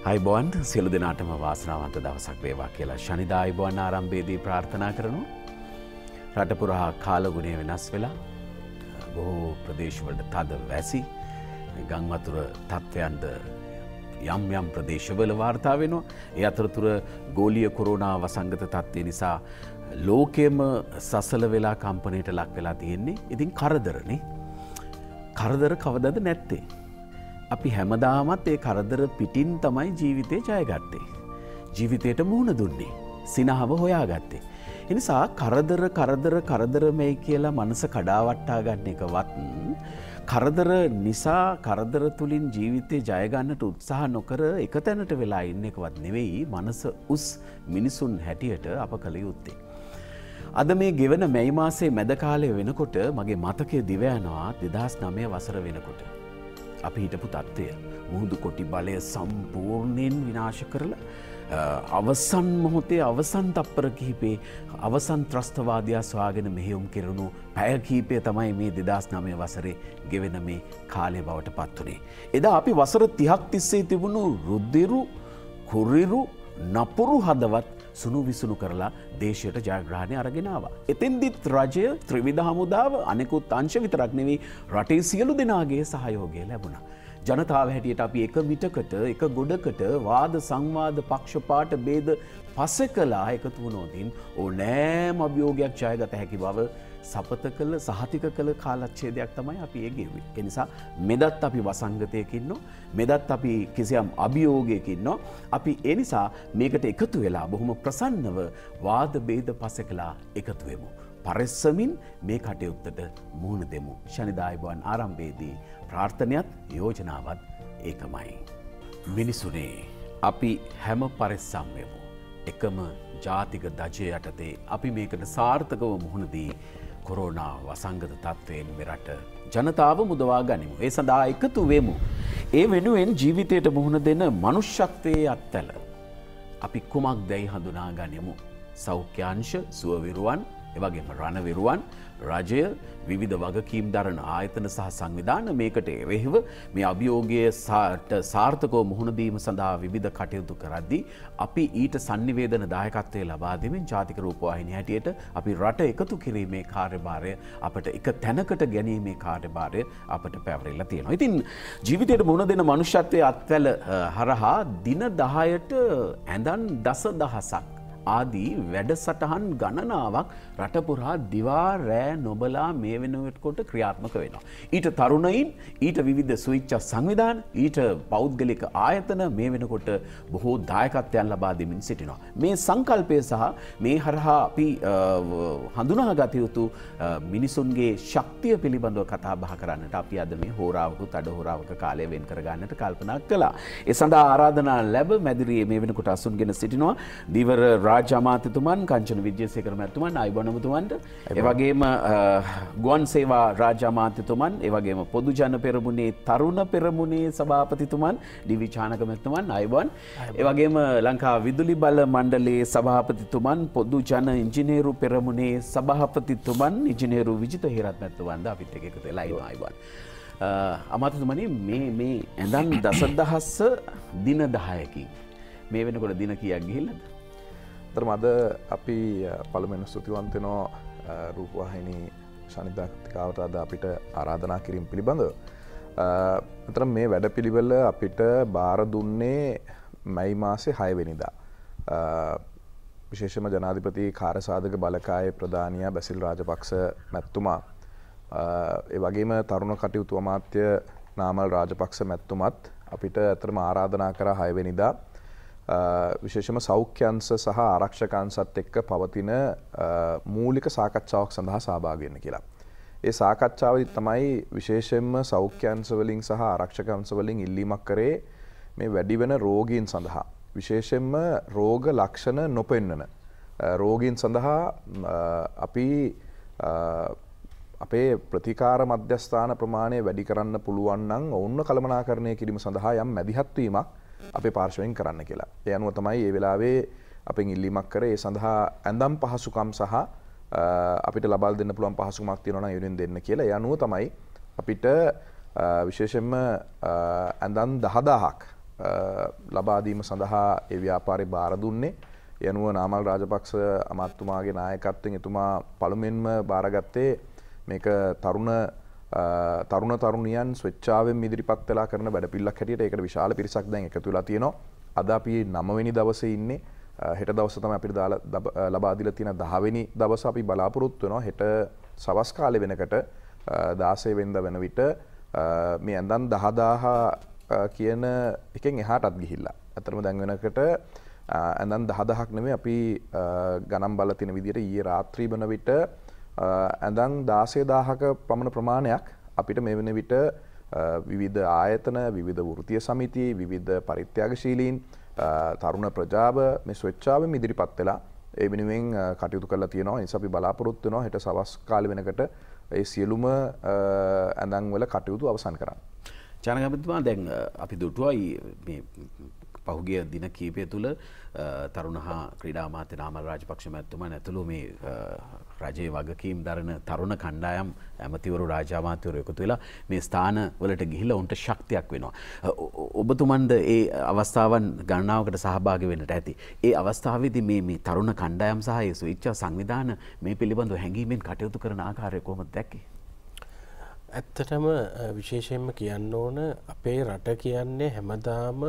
අයිබෝන් සියලු දෙනාටම වාසනාවන්ත දවසක් වේවා කියලා ශනිදා අයිබෝන් ආරම්භයේදී ප්‍රාර්ථනා කරනවා. රට පුරා කාලගුණය වෙනස් වෙලා බොහෝ ප්‍රදේශවලට තද වැසි ගම් වතුර තත්ත්වයන්ද යම් ප්‍රදේශවල වාර්තා වෙනවා. ඒ අතරතුර ගෝලීය කොරෝනා වසංගත තත්ත්වය නිසා ලෝකෙම සසල වෙලා කම්පනයට ලක් වෙලා තියෙන්නේ. ඉතින් කරදරනේ. කරදර කවදද නැත්තේ? අපි හැමදාමත් ඒ කරදර පිටින් තමයි ජීවිතේ ජයගත්තේ. ජීවිතයට මුහුණ දුන්නේ. සිනහව හොයාගත්තේ. එනිසා කරදර මේ කියලා මනස කඩාවට්ටා ගන්න එකවත් කරදර නිසා කරදර තුලින් ජීවිතේ ජය ගන්නට උත්සාහ නොකර එක තැනට වෙලා ඉන්න එකවත් නෙවෙයි මනස උස් මිනිසුන් හැටියට අප කළ යුත්තේ. අද මේ ගෙවන මැයි මාසයේ මැද කාලය වෙනකොට මගේ මතකයේ දිව යනවා 2009 වසර වෙනකොට. අපි හිටපු තත්ත්වය මුහුදු කොටි බලය සම්පූර්ණයෙන් විනාශ කරලා අවසන් මොහොතේ අවසන් තප්පර කිහිපේ අවසන් ත්‍රස්තවාදයා සොයාගෙන මෙහෙයුම් කෙරුණු පැය කිහිපය තමයි මේ 2009 වසරේ ගෙවෙන මේ කාලය බවට පත් වුණේ. එදා අපි වසර 30ක් තිස්සේ තිබුණු රුධිරු කුරිරු නපුරු හදවත් සුණු විසුණු කරලා දේශයට ජයග්‍රහණය අරගෙන ආවා. එතෙන්දිත් රජය ත්‍රිවිධ හමුදාව අනෙකුත් අංශ විතරක් නෙවෙයි රටේ සියලු දෙනාගේ සහයෝගය ලැබුණා. ජනතාව හැටියට අපි එක මිටකට එක ගොඩකට වාද සංවාද පක්ෂපාත ભેද පසෙකලා එකතු වුණොතින් ඕනෑම අභියෝගයක් ජයගත හැකි බව සපත කළ සහතික කළ කාලච්ඡේදයක් තමයි අපි ඒ ගෙව්වේ. ඒ නිසා මෙදත් අපි වසංගතයක ඉන්නවා. මෙදත් අපි කිසියම් අභියෝගයක ඉන්නවා. අපි ඒ නිසා මේකට එකතු වෙලා බොහොම ප්‍රසන්නව වාද ભેද පසෙකලා එකතු වෙමු. පරිස්සමින් මේ කටයුත්තට මුහුණ දෙමු. ශනිදා අයිබෝන් ආරම්භයේදී ප්‍රාර්ථනයත් යෝජනාවත් ඒකමයි. මිනිසුනේ අපි හැම පරිස්සම් වෙමු. එකම ජාතික දජය යටතේ අපි මේකට සාර්ථකව මුහුණ දී කොරෝනා වසංගත තත්ත්වයෙන් මෙරට ජනතාව මුදවා ගනිමු. ඒ සඳහා එකතු වෙමු. ඒ වෙනුවෙන් ජීවිතයට මුහුණ දෙන මනුෂ්‍යත්වයේ අත්වල අපි කුමක්දැයි හඳුනා ගනිමු. සෞඛ්‍යාංශ සුවවිරුවන් එවැගේම රණවිරුවන් රජය විවිධ වගකීම් දරන ආයතන සහ සංවිධාන මේකට එරෙහිව මේ අභියෝගයට සාර්ථකව මුහුණ දීම සඳහා විවිධ කටයුතු කරද්දී අපි ඊට sannivedana දායකත්වය ලබා දෙමින් ජාතික රූපවාහිනිය හැටියට අපි රට එකතු කිරීමේ කාර්යභාරය අපට එක තැනකට ගැනීමේ කාර්යභාරය අපට පැවරෙලා තියෙනවා. ඉතින් ජීවිතයට මුහුණ දෙන මනුෂ්‍යත්වයේ අත්වැල හරහා දින 10ට ඇඳන් දසදහසක් ආදී වැඩසටහන් ගණනාවක් රට පුරා දිවා රෑ නොබලා මේ වෙනකොට ක්‍රියාත්මක වෙනවා. ඊට තරුණයින් ඊට විවිධ ස්විච්ඡ සංවිධාන ඊට පෞද්ගලික ආයතන මේ වෙනකොට බොහෝ දායකත්වයන් ලබා දෙමින් සිටිනවා. මේ සංකල්පය සහ මේ හරහා අපි හඳුනාගත යුතු මිනිසුන්ගේ ශක්තිය පිළිබඳව කතා බහ කරන්නට අපි අද මේ හෝරාවකුත් අඩ හෝරාවක කාලය වෙන් කර ගන්නට කල්පනා කළා. ඒ සඳහා ආරාධනා ලැබ මැදිරියේ මේ වෙනකොට අසුන්ගෙන සිටිනවා. දීවර රාජ්‍ය අමාත්‍යතුමන් කංචන විජේසේකර මැතිතුමන් ආයුබෝවන් ඔබතුමන්ට. ඒ වගේම ගුවන් සේවා රාජ්‍ය අමාත්‍යතුමන් ඒ වගේම පොදු ජන පෙරමුණේ තරුණ පෙරමුණේ සභාපතිතුමන් ඩී.වී. චානක මැතිතුමන් ආයුබෝවන්. ඒ වගේම ලංකා විදුලි බල මණ්ඩලයේ සභාපතිතුමන් පොදු ජන ඉංජිනේරු පෙරමුණේ සභාපතිතුමන් ඉංජිනේරු විජිත හේරත් මැතිතුමන්ද අපිත් එක්ක එකතු වෙලා ඉන්නවා ආයුබෝවන්. අමාත්‍යතුමනි මේ ඇඳන් දසදහස දින 10කින් මේ වෙනකොට දින කීයක් ගිහිල්ලාද? අද අපි පළමුවෙන් ස්තුතිවන්ත වෙනවා රූපවාහිනී ශනිදා කතිකාවට අද අපිට ආරාධනා කිරීම පිළිබඳව. අතන මේ වැඩපිළිවෙල අපිට බාර දුන්නේ මැයි මාසේ 6 වෙනිදා. විශේෂම ජනාධිපති කාර්යසාධක බලකායේ ප්‍රධානියා බැසිල් රාජපක්ෂ මැතිතුමා ඒ වගේම තරුණ කටයුතු අමාත්‍ය නාමල් රාජපක්ෂ මැතිතුමත් අපිට අතරම ආරාධනා කරා 6 වෙනිදා විශේෂම සෞඛ්‍යංශ සහ ආරක්ෂක අංශත් එක්ක පවතින මූලික සාකච්ඡාවක් සඳහා සහභාගී වෙන්න කියලා. ඒ සාකච්ඡාවේදී තමයි විශේෂයෙන්ම සෞඛ්‍යංශ වලින් සහ ආරක්ෂක අංශ වලින් ඉල්ලීමක් කරේ මේ වැඩි වෙන රෝගීන් සඳහා විශේෂයෙන්ම රෝග ලක්ෂණ නොපෙන්නන රෝගීන් සඳහා අපි අපේ ප්‍රතිකාර මධ්‍යස්ථාන ප්‍රමාණය වැඩි කරන්න පුළුවන් නම් ඔවුන්ව කළමනාකරණය කිරීම සඳහා යම් මැදිහත් වීමක් අපේ පාර්ශවයෙන් කරන්න කියලා. ඒ අනුව තමයි මේ වෙලාවේ අපෙන් ඉල්ලීමක් කරේ. ඒ සඳහා ඇඳම් පහසුකම් සහ අපිට ලබා දෙන්න පුළුවන් පහසුකමක් තියෙනවා නම් යුනියන් දෙන්න කියලා. ඒ අනුව තමයි අපිට විශේෂයෙන්ම ඇඳන් 10000ක් ලබා දීම සඳහා ඒ ව්‍යාපාරය බාර දුන්නේ. යනුව නාමල් රාජපක්ෂ අමාත්‍යතුමාගේ නායකත්වයෙන් එතුමා පළමුවෙන්ම බාරගත්තේ මේක තරුණ තරුණියන් ස්වච්ඡාවෙන් ඉදිරිපත් වෙලා කරන වැඩපිළිවෙලක් හැටියට. ඒකට විශාල පිරිසක් දැන් එකතු වෙලා තියෙනවා. අද අපි 9 වෙනි දවසේ ඉන්නේ. හෙට දවසේ තමයි අපිට ලබා දීලා තියෙන 10 වෙනි දවස අපි බලාපොරොත්තු වෙනවා. හෙට සවස් කාලේ වෙනකොට 16 වෙනිදා වෙන විට මේ ඇඳන් 10000 කියන එකෙන් එහාටත් ගිහිල්ලා. අතරම දැන් වෙනකොට ඇඳන් 10000ක් නෙමෙයි අපි ගණන් බලලා තියෙන විදිහට ඊයේ රාත්‍රී වන විට ඇඳන් 16000ක පමණ ප්‍රමාණයක් අපිට මේ වෙන විට විවිධ ආයතන, විවිධ වෘත්තීය සමිති, විවිධ පරිත්‍යාගශීලීන්, තරුණ ප්‍රජාව මේ ස්වච්ඡාවෙන් ඉදිරිපත් වෙලා ඒ වෙනුවෙන් කටයුතු කරලා තියෙනවා. ඒ නිසා අපි බලාපොරොත්තු වෙනවා හෙට සවස් කාලේ වෙනකොට ඒ සියලුම ඇඳන් වල කටයුතු අවසන් කරන්න. ජනගමතුමා දැන් අපි දුටුවයි මේ පහුගිය දින කීපය තුළ තරුණ හා ක්‍රීඩා අමාත්‍ය නාමල් රාජපක්ෂ මැතිතුමන් ඇතුළු මේ රජයේ වගකීම් දරන තරුණ කණ්ඩායම් ඇමතිවරු රාජ්‍ය අමාත්‍යවරු එකතු වෙලා මේ ස්ථාන වලට ගිහිල්ලා උන්ට ශක්තියක් වෙනවා. ඔබතුමන්ද ඒ අවස්ථාවන් ගණනාවකට සහභාගී වෙන්නට ඇති. ඒ අවස්ථාවේදී මේ තරුණ කණ්ඩායම් සහ ඒ ස්විච්ඡා සංවිධාන මේ පිළිබඳව හැඟීමෙන් කටයුතු කරන ආකාරය කොහොමද දැක්කේ? ඇත්තටම විශේෂයෙන්ම කියන්න ඕන අපේ රට කියන්නේ හැමදාම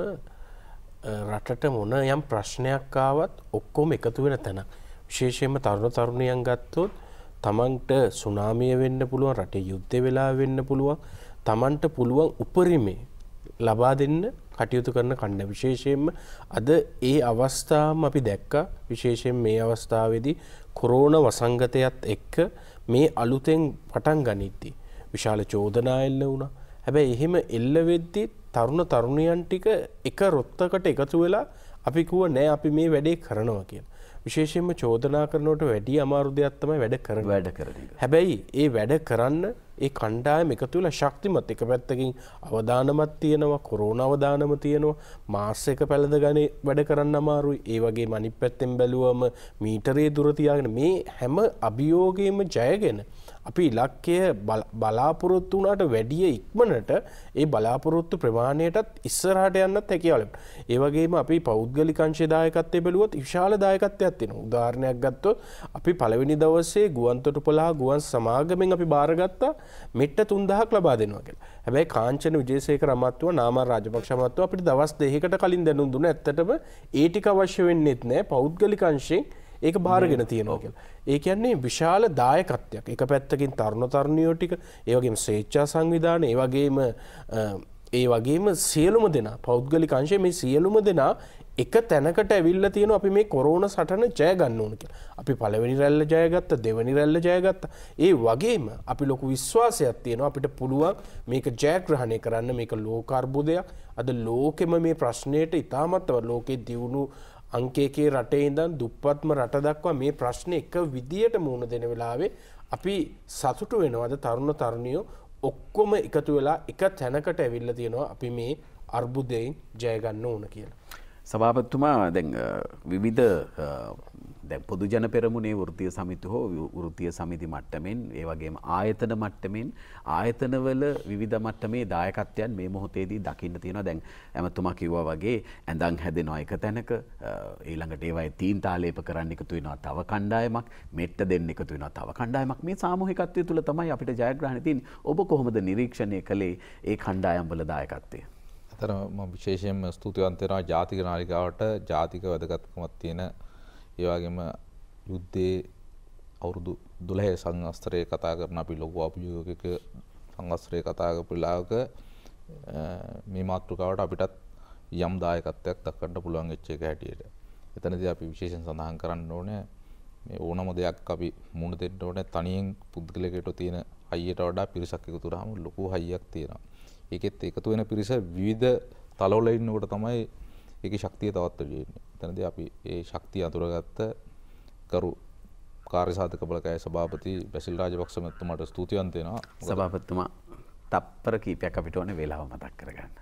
රටට මොන යම් ප්‍රශ්නයක් ආවත් ඔක්කොම එකතු වෙන තැන. විශේෂයෙන්ම තරුණ තරුණියන් ගත්තොත් තමන්ට සුනාමිය වෙන්න පුළුවන්, රටේ යුද්ධය වෙලා වෙන්න පුළුවන්, තමන්ට පුළුවන් උපරිමේ ලබා දෙන්න කටයුතු කරන කණ්ඩ. විශේෂයෙන්ම අද ඒ අවස්ථාවම අපි දැක්කා. විශේෂයෙන් මේ අවස්ථාවේදී කොරෝනා වසංගතයත් එක්ක මේ අලුතෙන් පටන් ගනිද්දී විශාල චෝදනා එල්ල වුණා. හැබැයි එහෙම එල්ල වෙද්දී තරුණ තරුණියන් ටික එක රොත්තකට එකතු වෙලා අපි කිව්ව නෑ අපි මේ වැඩේ කරනවා කියලා. විශේෂයෙන්ම චෝදනා කරනකොට වැඩි අමාරු දෙයක් තමයි වැඩ කරන. හැබැයි ඒ වැඩ කරන්න ඒ කණ්ඩායම එකතු වෙලා ශක්තිමත්. එක පැත්තකින් අවදානමක් තියෙනවා, කොරෝනා අවදානම තියෙනවා, මාස් එක පැලඳගෙන වැඩ කරන්න අමාරුයි. ඒ වගේම අනිත් පැත්තෙන් බැලුවම මීටරේ දුර තියාගෙන මේ හැම අභියෝගයෙම ජයගෙන අපි ඉලක්කය බලාපොරොත්තු වුණාට වැඩිය ඉක්මනට ඒ බලාපොරොත්තු ප්‍රමාණයටත් ඉස්සරහට යන්නත් හැකියාව ලැබෙනවා. ඒ වගේම අපි පෞද්ගලික අංශයේ දායකත්වයේ බැලුවොත් විශාල දායකත්වයක් තියෙනවා. උදාහරණයක් ගත්තොත් අපි පළවෙනි දවසේ ගුවන්තොටුපළා ගුවන් සමාගමෙන් අපි බාරගත්තා මෙට්ට 3000ක් ලබා දෙනවා කියලා. හැබැයි කාංචන විජේසේකර අමාත්‍යව නාමල් රාජපක්ෂ අමාත්‍යව අපිට දවස් 2කට කලින් දැනුම් දුන්නා. ඇත්තටම ඒ ටික අවශ්‍ය වෙන්නේත් නැහැ. පෞද්ගලික අංශයෙන් ඒක බාරගෙන තියෙනවා කියලා. ඒ කියන්නේ විශාල දායකත්වයක්. එක පැත්තකින් තරුණ තරුණියෝ ටික, ඒ වගේම ස්වේච්ඡා සංවිධාන, ඒ වගේම සියලුම දෙනා පෞද්ගලික අංශයේ මේ සියලුම දෙනා එක තැනකට ඇවිල්ලා තියෙනවා අපි මේ කොරෝනා සටන ජය ගන්න ඕන කියලා. අපි පළවෙනි රැල්ල ජයගත්තා, දෙවෙනි රැල්ල ජයගත්තා. ඒ වගේම අපි ලොකු විශ්වාසයක් තියෙනවා අපිට පුළුවන් මේක ජයග්‍රහණය කරන්න. මේක ලෝක අර්බුදයක්. අද ලෝකෙම මේ ප්‍රශ්නයට ඉතාමත් ලෝකේ දියුණු අංකයේ රටේ ඉඳන් දුප්පත්ම රට දක්වා මේ ප්‍රශ්නේ එක විදියට මුහුණ දෙන වෙලාවේ අපි සතුටු වෙනවද තරුණ තරුණියෝ ඔක්කොම එකතු වෙලා එක තැනකට ඇවිල්ලා තියෙනවා අපි මේ අර්බුදයෙන් ජය ගන්න ඕන කියලා. සභාපතිතුමා දැන් විවිධ දැන් පොදු ජන පෙරමුණේ වෘත්තීය සමිති හෝ වෘත්තීය සමිති මට්ටමින් ඒ වගේම ආයතන මට්ටමින් ආයතනවල විවිධ මට්ටමේ දායකත්වයන් මේ මොහොතේදී දකින්න තියෙනවා. දැන් ඇමතුමා කිව්වා වගේ ඇඳන් හැදෙනවා එක තැනක, ඊළඟට ඒවයි තීන් තාලේප කරන්න එකතු වෙනවා තව කණ්ඩායමක්, මෙට්ට දෙන්න එකතු වෙනවා තව කණ්ඩායමක්. මේ සාමූහිකත්වය තුළ තමයි අපිට ජයග්‍රහණය තියෙන්නේ. ඔබ කොහොමද නිරීක්ෂණය කළේ ඒ කණ්ඩායම් වල දායකත්වය? අතන මම විශේෂයෙන්ම ස්තුතිවන්ත වෙනවා ජාතික නාලිකාවට. ජාතික වැදගත්කමක් තියෙන ඒ වගේම යුද්ධයේ අවුරුදු 12 සංවත්සරයේ කතා කරන අපි ලොකු අභියෝගයක සංවත්සරයේ කතා කරපු වෙලාවක මේ මාතෘකාවට අපිටත් යම් දායකත්වයක් දක්වන්න පුළුවන් වෙච්ච එක හැටියට. එතනදී අපි විශේෂයෙන් සඳහන් කරන්න ඕනේ මේ ඕනම දෙයක් අපි මුණ දෙන්න ඕනේ තනියෙන් පුද්ගලයෙකුට තියෙන හයියට වඩා පිරිසක් එකතු වුණාම ලොකු හයියක් තියෙනවා. ඒකෙත් එකතු වෙන පිරිස විවිධ තලවල ඉන්නකොට තමයි ඒකේ ශක්තිය තවත් වැඩි වෙන්නේ. එතනදී අපි ඒ ශක්තිය අඳුරගත්ත කරු කාර්යසාධක බලකායේ සභාපති බැසිල් රාජපක්ෂ මහත්මයාට ස්තුතිවන්ත වෙනවා. සභාපතිතුමා තප්පර කීපයක් අපිට ඕනේ වේලාව මතක් කරගන්න.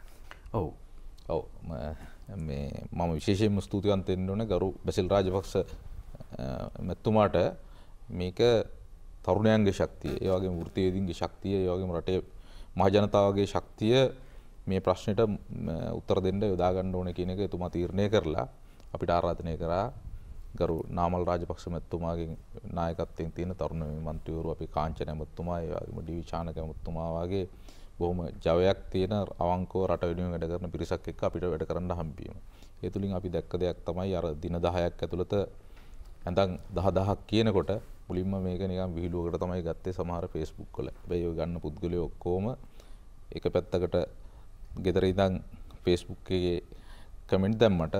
ඔව්. මම විශේෂයෙන්ම ස්තුතිවන්ත වෙන්න ඕනේ ගරු බැසිල් රාජපක්ෂ මහත්මයාට. මේක තරුණයන්ගේ ශක්තිය, ඒ වගේම වෘත්තීයදීන්ගේ ශක්තිය, ඒ වගේම රටේ මහ ජනතාවගේ ශක්තිය මේ ප්‍රශ්නෙට උත්තර දෙන්න යොදා ගන්න ඕනේ කියන එක එතුමා තීරණය කරලා අපිට ආරාධනය කරා ගරු නාමල් රාජපක්ෂ මැතිතුමාගේ නායකත්වයෙන් තියෙන තරුණ මන්ත්‍රීවරු අපි කාංචන මැතිතුමා ඒ වගේම ඩී.වී. චානක මැතිතුමා වගේ බොහොම ජවයක් තියෙන අවංකව රට වෙනුවෙන් වැඩ කරන පිරිසක් එක්ක අපිට වැඩ කරන්න හම්බවීම. ඒ තුලින් අපි දැක්ක දෙයක් තමයි අර දින 10ක් ඇතුළත ඇඳන් 10000ක් කියනකොට මුලින්ම මේක නිකන් විහිළුවකට තමයි ගත්තේ සමහර Facebook වල. හැබැයි ඔය ගන්න පුද්ගලයෝ ඔක්කොම එක පැත්තකට ගෙදර ඉඳන් Facebook එකේ කමෙන්ට් දැම්මට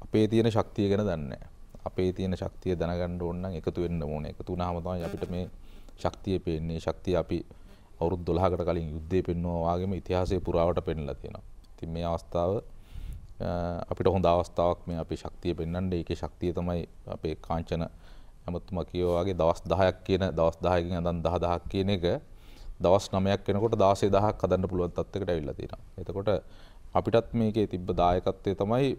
අපේ තියෙන ශක්තිය ගැන දන්නේ නැහැ. අපේ තියෙන ශක්තිය දැනගන්න ඕන නම් එකතු වෙන්න ඕනේ. එකතු වුණාම තමයි අපිට මේ ශක්තිය පේන්නේ. ශක්තිය අපි අවුරුදු 12කට කලින් යුද්ධේ පෙන්වුවා වගේම ඉතිහාසයේ පුරාවට පෙන්ලා තියෙනවා. ඉතින් මේ අවස්ථාව අපිට හොඳ අවස්ථාවක් මේ අපේ ශක්තිය පෙන්වන්න. ඒකේ ශක්තිය තමයි අපේ කාංචන ඇමතුමා කියවා වගේ දවස් 10ක් කියන දවස් 10කින් අඳන් 10000ක් කියන එක දවස් 9ක් වෙනකොට 16000ක් හදන්න පුළුවන් තත්යකට ඇවිල්ලා තියෙනවා. එතකොට අපිටත් මේකේ තිබ්බ දායකත්වය තමයි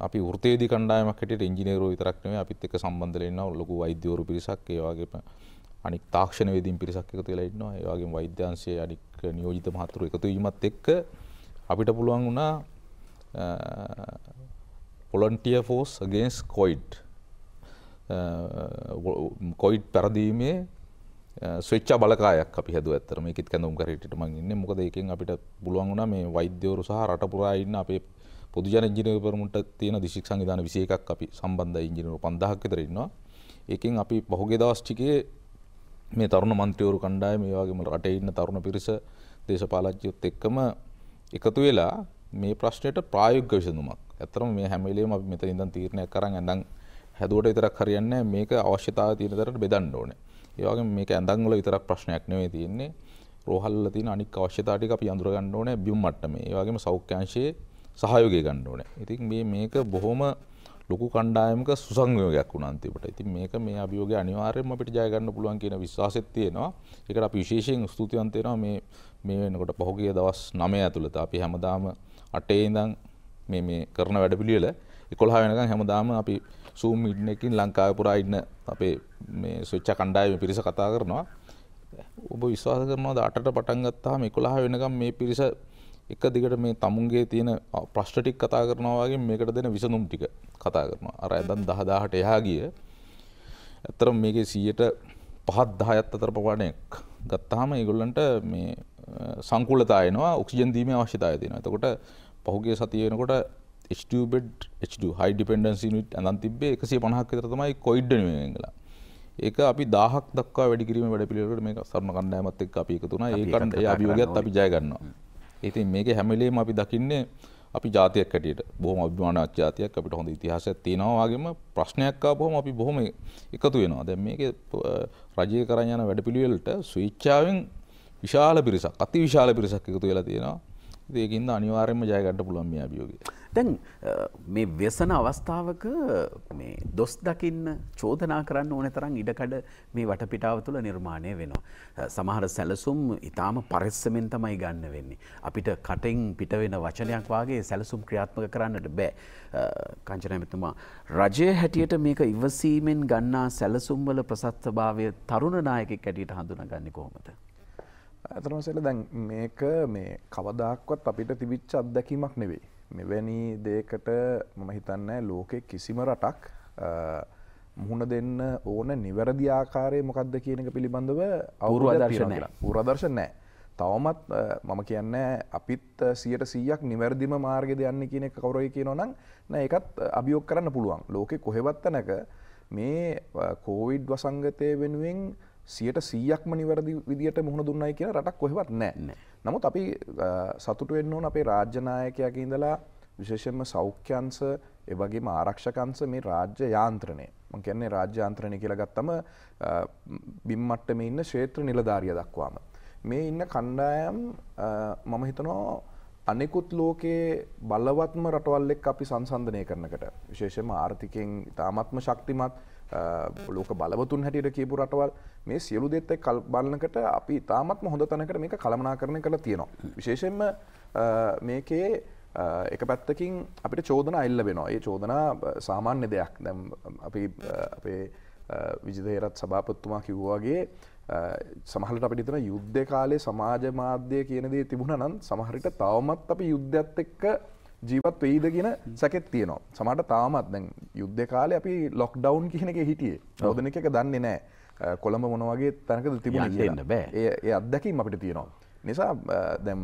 අපි වෘත්තීයදී කණ්ඩායමක් හැටියට ඉංජිනේරුවෝ විතරක් නෙමෙයි අපිත් එක්ක සම්බන්ධ වෙලා ඉන්නවා ලොකු වෛද්‍යවරු පිරිසක් ඒ වගේම අනික් තාක්ෂණ වේදීන් පිරිසක් එකතු වෙලා ඉන්නවා ඒ වගේම වෛද්‍ය අංශයේ අනික් නියෝජිත මහතුරු එකතු වීමත් එක්ක අපිට පුළුවන් වුණා volunteer force against covid covid පෙරදීමේ ස්වේච්ඡා බලකායක් අපි හැදුවා. ඇත්තට මේකෙත් කැඳවුම් කරේට මම ඉන්නේ. මොකද ඒකෙන් අපිට පුළුවන් වුණා මේ වෛද්‍යවරු සහ රට පුරා ඉන්න අපේ පොදු ජන ඉංජිනේරු පෙරමුණට තියෙන දිශික් සංවිධාන 21ක් අපි සම්බන්ධයි ඉංජිනේරු 5000ක් විතර ඉන්නවා. ඒකෙන් අපි පහුගිය දවස් ටිකේ මේ තරුණ මන්ත්‍රීවරු කණ්ඩායම ඒ වගේම රටේ ඉන්න තරුණ පිරිස දේශපාලඥයොත් එක්කම එකතු වෙලා මේ ප්‍රශ්නෙට ප්‍රායෝගික විසඳුමක්. ඇත්තටම මේ හැම වෙලේම අපි මෙතන ඉඳන් තීරණයක් අරන් ඇඳන් හැදුවට විතරක් හරියන්නේ නැහැ. මේක අවශ්‍යතාවය තියෙන දරට බෙදන්න ඕනේ. ඒ වගේම මේක ඇඳන් වල විතරක් ප්‍රශ්නයක් නෙවෙයි තියෙන්නේ. රෝහල් වල තියෙන අනික් අවශ්‍යතා ටික අපි අඳුර ගන්න ඕනේ බිම් මට්ටමේ. ඒ වගේම සෞඛ්‍ය අංශයේ සහයෝගය ගන්න ඕනේ. ඉතින් මේක බොහොම ලොකු කණ්ඩායමක සුසංයෝගයක් වුණා අන්තිමට. ඉතින් මේක මේ අභියෝගය අනිවාර්යයෙන්ම අපිට ජය ගන්න පුළුවන් කියන විශ්වාසෙත් තියෙනවා. ඒකට අපි විශේෂයෙන් ස්තුතිවන්ත වෙනවා මේ වෙනකොට පහුගිය දවස් 9 ඇතුළත අපි හැමදාම 8 ඉඳන් මේ කරන වැඩපිළිවෙල 11 වෙනකන් හැමදාම අපි Zoom meeting එකකින් ලංකාවේ පුරා ඉන්න අපේ මේ ස්වේච්ඡා කණ්ඩායමේ පිරිස කතා කරනවා. ඔබ විශ්වාස කරනවද 8ට පටන් ගත්තාම 11 වෙනකම් මේ පිරිස එක දිගට මේ තමුන්ගේ තියෙන ප්‍රශ්න ටික කතා කරනවා වගේ මේකට දෙන විසඳුම් ටික කතා කරනවා. අර ඇඳන් 10000ට එහා ගිය. ඇත්තටම මේකේ 5-10ක් අතර ප්‍රමාණයක් ගත්තාම ඒගොල්ලන්ට මේ සංකූලතාවය එනවා, ඔක්සිජන් දීමේ අවශ්‍යතාවය තියෙනවා. එතකොට පහුගිය සතිය වෙනකොට H2 bed H2 high dependency unit අඳන් තිබ්බේ 150ක් විතර තමයි කොවිඩ් වෙනුවෙන් ගලා. ඒක අපි 1000ක් දක්වා වැඩි කිරීමේ වැඩපිළිවෙලකට මේක සරණ කණ්ඩායමත් එක්ක අපි එකතු වුණා. ඒ අභියෝගයත් අපි ජය ගන්නවා. ඉතින් මේකේ හැම වෙලේම අපි දකින්නේ අපි ජාතියක් හැටියට බොහොම අභිමානවත් ජාතියක් අපිට හොඳ ඉතිහාසයක් තියෙනවා වගේම ප්‍රශ්නයක් ආවම අපි බොහොම එකතු වෙනවා. දැන් මේකේ රජයේ කරන් යන වැඩපිළිවෙලට ස්වේච්ඡාවෙන් විශාල පිරිසක් අති විශාල පිරිසක් එකතු වෙලා තියෙනවා. ඒකින්ද අනිවාර්යයෙන්ම ජය ගන්න පුළුවන් මේ අභියෝගය. දැන් මේ ව්‍යසන අවස්ථාවක මේ දොස් දකින්න චෝදනා කරන්න ඕන තරම් ඉඩකඩ මේ වටපිටාව තුළ නිර්මාණය වෙනවා. සමහර සැලසුම් ඊටාම පරිස්සමෙන් තමයි ගන්න වෙන්නේ. අපිට කටෙන් පිට වෙන වචනයක් වාගේ සැලසුම් ක්‍රියාත්මක කරන්නට බෑ. කාංචන මහත්මයා රජයේ හැටියට මේක ඉවසීමෙන් ගන්නා සැලසුම් වල ප්‍රසත්තභාවය තරුණ නායකයෙක් හැටියට හඳුනාගන්නේ කොහොමද? ඇත්තටම දැන් මේක මේ කවදාක්වත් අපිට තිබිච්ච අත්දැකීමක් නෙවෙයි. මෙවැනි දෙයකට මම හිතන්නේ ලෝකේ කිසිම රටක් මුහුණ දෙන්න ඕන නිවැරදි ආකාරය මොකක්ද කියන එක පිළිබඳව පූර්වාදර්ශ නැහැ. තවමත් මම කියන්නේ අපිත් 100%ක් නිවැරදිම මාර්ගෙද යන්නේ කියන එක කවුරුයි කියනවා නම් නෑ ඒකත් අභියෝග කරන්න පුළුවන්. ලෝකේ කොහෙවත් තැනක මේ කොවිඩ් වසංගතය වෙනුවෙන් 100%ක්ම නිවැරදි විදියට මුහුණ දුන්නයි කියන රටක් කොහෙවත් නැහැ. නමුත් අපි සතුටු වෙන්න ඕන අපේ රාජ්‍ය නායකයාගේ ඉඳලා විශේෂයෙන්ම සෞඛ්‍ය අංශ ඒ වගේම ආරක්ෂක අංශ මේ රාජ්‍ය යාන්ත්‍රණය. මම කියන්නේ රාජ්‍ය යාන්ත්‍රණය කියලා ගත්තම බිම් මට්ටමේ ඉන්න ක්ෂේත්‍ර නිලධාරියා දක්වාම මේ ඉන්න කණ්ඩායම් මම හිතනවා අනෙකුත් ලෝකයේ බලවත්ම රටවල් එක්ක අපි සංසන්දනය කරනකට විශේෂයෙන්ම ආර්ථිකයෙන් ඉතාමත්ම ශක්තිමත් ලෝක බලවතුන් හැටියට කියපු රටවල් මේ සියලු දෙත් එක්ක බලනකොට අපි ඉතාමත්ම හොඳ තැනකට මේක කළමනාකරණය කරලා තියෙනවා. විශේෂයෙන්ම මේකේ එක පැත්තකින් අපිට චෝදනා එල්ල වෙනවා. ඒ චෝදනා සාමාන්‍ය දෙයක්. දැන් අපි අපේ විජිතේරත් සභාපතිතුමා කිව්වා වගේ සමහරට අපිට හිතන යුද්ධ කාලේ සමාජ මාධ්‍ය කියන දේ තිබුණා නම් සමහරට තවමත් අපි යුද්ධයත් එක්ක ජීවත් වෙයිද කියන සැකෙත් තියෙනවා. සමහරට තාමත් දැන් යුද්ධ කාලේ අපි ලොක්ඩවුන් කියන එකේ හිටියේ. බොදෙනෙක් එක දන්නේ නැහැ. කොළඹ මොන වගේ තැනකද තිබුණේ කියලා. ඒ අත්දැකීම් අපිට තියෙනවා. නිසා දැන්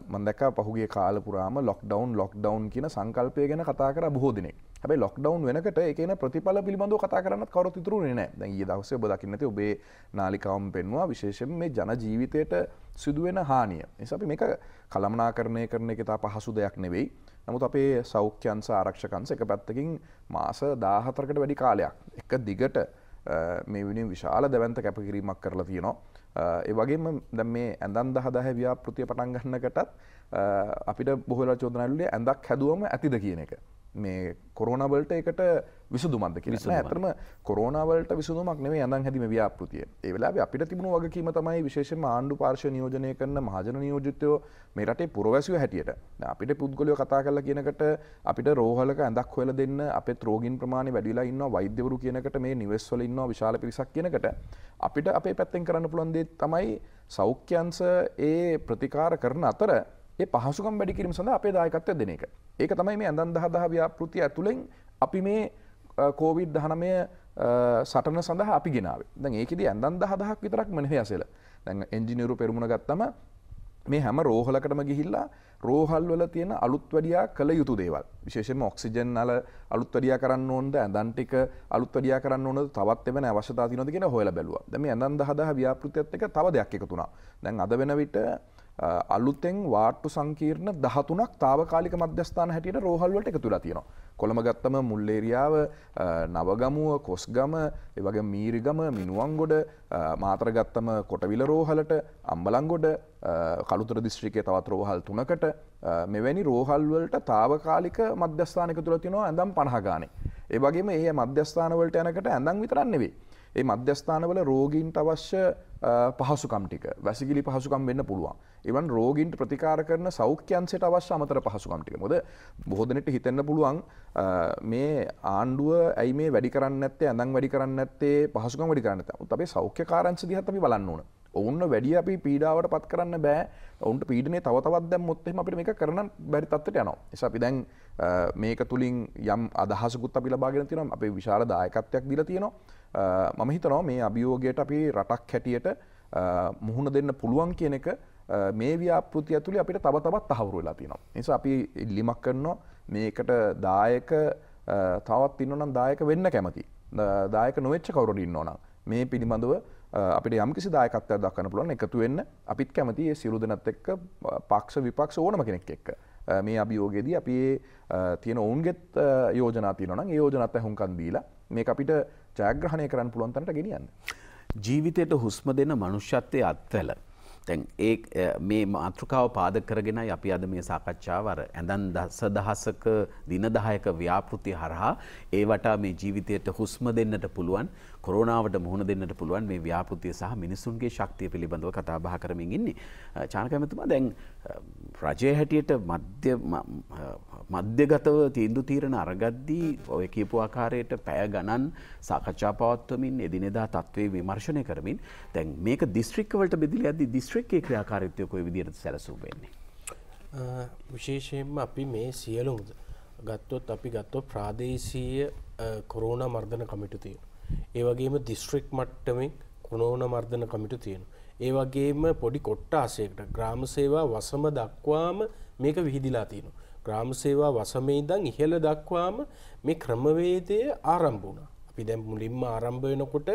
මම දැක්කා පහුගිය කාල පුරාම ලොක්ඩවුන් කියන සංකල්පය ගැන කතා කරා බොහෝ දිනෙක. හැබැයි ලොක්ඩවුන් වෙනකොට ඒකේන ප්‍රතිඵල පිළිබඳව කතා කරන්නත් කවුරුත් ඉතුරුනේ නැහැ. දැන් ඊයේ දවසේ ඔබ දකින්න ඇති ඔබේ නාලිකාවම පෙන්වුවා විශේෂයෙන් මේ ජන ජීවිතයට සිදුවෙන හානිය. නිසා අපි මේක කළමනාකරණය කරන එක තා පහසු දෙයක් නෙවෙයි. නමුත් අපේ සෞඛ්‍ය අංශ ආරක්ෂක අංශ එක පැත්තකින් මාස 14කට වැඩි කාලයක් එක දිගට මේ වෙනුවෙන් විශාල දැවැන්ත කැපකිරීමක් කරලා තියෙනවා. ඒ වගේම දැන් මේ ඇඳන් 10 ව්‍යාපෘතිය පටන් ගන්නකටත් අපිට බොහෝ වෙලා චෝදනා එල්ලුවේ ඇඳක් හැදුවම ඇතිද කියන එක. මේ කොරෝනා වලට ඒකට විසඳුමක්ද කියලා. නෑ අතරම කොරෝනා වලට විසඳුමක් නෙමෙයි ඇඳන් හැදීමේ ව්‍යාපෘතිය. ඒ වෙලාවේ අපිට තිබුණු වගකීම තමයි විශේෂයෙන්ම ආණ්ඩු පාර්ශ්ව නියෝජනය කරන මහජන නියෝජිතයෝ මේ රටේ පුරවැසියෝ හැටියට. දැන් අපිට පුද්ගලයෝ කතා කරලා කියනකට අපිට රෝහලක ඇඳක් හොයලා දෙන්න අපේ රෝගීන් ප්‍රමාණය වැඩි වෙලා ඉන්නවා වෛද්‍යවරු කියනකට මේ නිවෙස් වල ඉන්නවා විශාල පිරිසක් කියනකට අපිට අපේ පැත්තෙන් කරන්න පුළුවන් දේ තමයි සෞඛ්‍ය අංශ ඒ ප්‍රතිකාර කරන අතර ඒ පහසුකම් වැඩි කිරීම සඳහා අපේ දායකත්වය දෙන එක. ඒක තමයි මේ ඇඳන් 10 ව්‍යාපෘතිය ඇතුළෙන් අපි මේ COVID-19 සටන සඳහා අපි ගෙනාවේ. දැන් ඒකෙදි ඇඳන් 10,000ක් විතරක්ම නෙවෙයි ඇසෙල. දැන් එන්ජිනියරු පෙරමුණ ගත්තම මේ හැම රෝහලකටම ගිහිල්ලා රෝහල් වල තියෙන අලුත් වැඩියා කළ යුතු දේවල්. විශේෂයෙන්ම ඔක්සිජන් වල අලුත් වැඩියා කරන්න ඕනද, ඇඳන් ටික අලුත් වැඩියා කරන්න ඕනද, තවත් එවන අවශ්‍යතාව තියෙනවද කියන හොයලා බැලුවා. දැන් මේ ඇඳන් 10,000 ව්‍යාපෘතියත් එක්ක තව දෙයක් එකතු වුණා. දැන් අද වෙන විට අලුතෙන් වාට්ටු සංකීර්ණ 13ක් තාවකාලික මධ්‍යස්ථාන හැටියට රෝහල් වලට එකතු වෙලා තියෙනවා. කොළඹ ගත්තම මුල්ලේරියාව, නවගමුව, කොස්ගම, ඒ වගේම මීරිගම, මිනුවන්ගොඩ, මාතර ගත්තම කොටවිල රෝහලට, අම්බලන්ගොඩ, කළුතර දිස්ත්‍රික්කයේ තවත් රෝහල් 3කට මෙවැනි රෝහල් වලට තාවකාලික මධ්‍යස්ථාන එකතු වෙලා තියෙනවා ඇඳන් 50 ගානේ. ඒ වගේම මේ මධ්‍යස්ථාන වලට යනකට ඇඳන් විතරක් නෙවෙයි. ඒ මධ්‍යස්ථානවල රෝගීන්ට අවශ්‍ය පහසුකම් ටික වැසිකිලි පහසුකම් වෙන්න පුළුවන්. එවන් රෝගීන්ට ප්‍රතිකාර කරන සෞඛ්‍ය අංශයට අවශ්‍ය අමතර පහසුකම් ටික. මොකද බොහෝ දෙනෙක්ට හිතෙන්න පුළුවන් මේ ආණ්ඩුව ඇයි මේ වැඩි කරන්නේ නැත්තේ, ඇඳන් වැඩි කරන්නේ නැත්තේ, පහසුකම් වැඩි කරන්නේ නැත්තේ. මොකද අපේ සෞඛ්‍ය කාර්යාංශ දිහත් අපි බලන්න ඕන. ඔවුන්ව වැඩි අපි පීඩාවට පත් කරන්න බෑ. ඔවුන්ට පීඩනය තව තවත් දැම්මොත් එහෙම අපිට මේක කරන්න බැරි තත්ත්වයට යනවා. ඒ නිසා අපි දැන් මේක තුලින් යම් අදහසකුත් අපි ලබාගෙන තියෙනවා. අපේ විශාල දායකත්වයක් දීලා තියෙනවා. මම හිතනවා මේ අභියෝගයට අපි රටක් හැටියට මුහුණ දෙන්න පුළුවන් කියන එක මේ ව්‍යාපෘතිය ඇතුලේ අපිට තව තවත් තහවුරු වෙලා තියෙනවා. ඒ නිසා අපි ඉල්ලීමක් කරනවා මේකට දායක තවත් ඉන්නවා නම් දායක වෙන්න කැමති. දායක නොවෙච්ච කවුරුද ඉන්නවා නම් මේ පිළිබඳව අපිට යම්කිසි දායකත්වයක් දක්වන්න පුළුවන් එකතු වෙන්න අපිත් කැමති ඒ සියලු දෙනාත් එක්ක පක්ෂ විපක්ෂ ඕනම කෙනෙක් එක්ක මේ අභියෝගයේදී අපි තියෙන ඔවුන්ගේත් යෝජනා තියෙනවා නම් ඒ යෝජනාත් අහුම්කම් දීලා මේක අපිට ජයග්‍රහණය කරන්න පුළුවන් තැනට ගෙනියන්න. ජීවිතයට හුස්ම දෙන මනුෂ්‍යත්වයේ අත්වල දැන් මේ මාතෘකාව පාදක කරගෙනයි අපි අද මේ සාකච්ඡාව අර ඇඳන් දසදහසක දින 10ක ව්‍යාපෘති හරහා ඒ වටා මේ ජීවිතයට හුස්ම දෙන්නට පුළුවන්, කොරෝනාවට මුහුණ දෙන්නට පුළුවන් මේ ව්‍යාපෘතිය සහ මිනිසුන්ගේ ශක්තිය පිළිබඳව කතා බහ කරමින් ඉන්නේ. චානක මහත්මයා දැන් රජයේ හැටියට මධ්‍යගතව තීන්දුව తీරන අරගද්දී ඔය කියපු ආකාරයට පැය ගණන් සාකච්ඡා පවත්වමින් එදිනෙදා තත්ත්වේ විමර්ශනය කරමින් දැන් මේක දිස්ත්‍රික්ක වලට බෙදලා යද්දී දිස්ත්‍රික්කයේ ක්‍රියාකාරීත්වය කොයි විදිහට සැලසුම් වෙන්නේ? විශේෂයෙන්ම අපි මේ සියලුම අපි ගත්තොත් ප්‍රාදේශීය කොරෝනා මර්ධන කමිටු තියෙනවා. ඒ වගේම දිස්ත්‍රික් මට්ටමින් කොරෝනා මර්ධන කමිටු තියෙනවා. ඒ වගේම පොඩි කොට්ටාසයකට ග්‍රාම සේවා වසම දක්වාම මේක විහිදිලා තියෙනවා. ග්‍රාම සේවා වසමේ ඉඳන් ඉහළ දක්වාම මේ ක්‍රමවේදය ආරම්භ වුණා. අපි දැන් මුලින්ම ආරම්භ වෙනකොට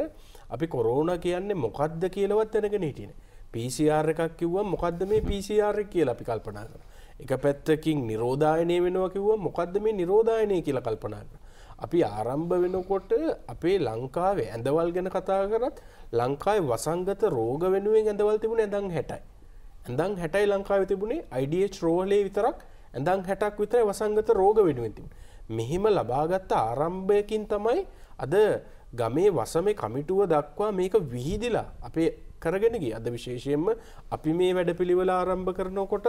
අපි කොරෝනා කියන්නේ මොකක්ද කියලාවත් දැනගෙන හිටියේ නෑ. PCR එකක් කිව්වම මොකද්ද මේ PCR එක කියලා අපි කල්පනා කරා. එක පැත්තකින් නිරෝධායනය වෙනවා කිව්වම මොකද්ද මේ නිරෝධායනය කියලා කල්පනා කරා. අපි ආරම්භ වෙනකොට අපේ ලංකාවේ ඇඳවල් ගැන කතා කරත් ලංකාවේ වසංගත රෝග වෙනුවෙන් ඇඳවල් තිබුණේ ඇඳන් 60යි. ඇඳන් 60යි ලංකාවේ තිබුණේ IDH රෝහලේ විතරක් ඇඳන් 60ක් විතරයි වසංගත රෝග වෙනුවෙන් තිබුණේ. මෙහිම ලබාගත් ආරම්භයකින් තමයි අද ගමේ වසමේ කමිටුව දක්වා මේක විහිදිලා අපේ කරගෙන ගියේ. අද විශේෂයෙන්ම අපි මේ වැඩපිළිවෙල ආරම්භ කරනකොට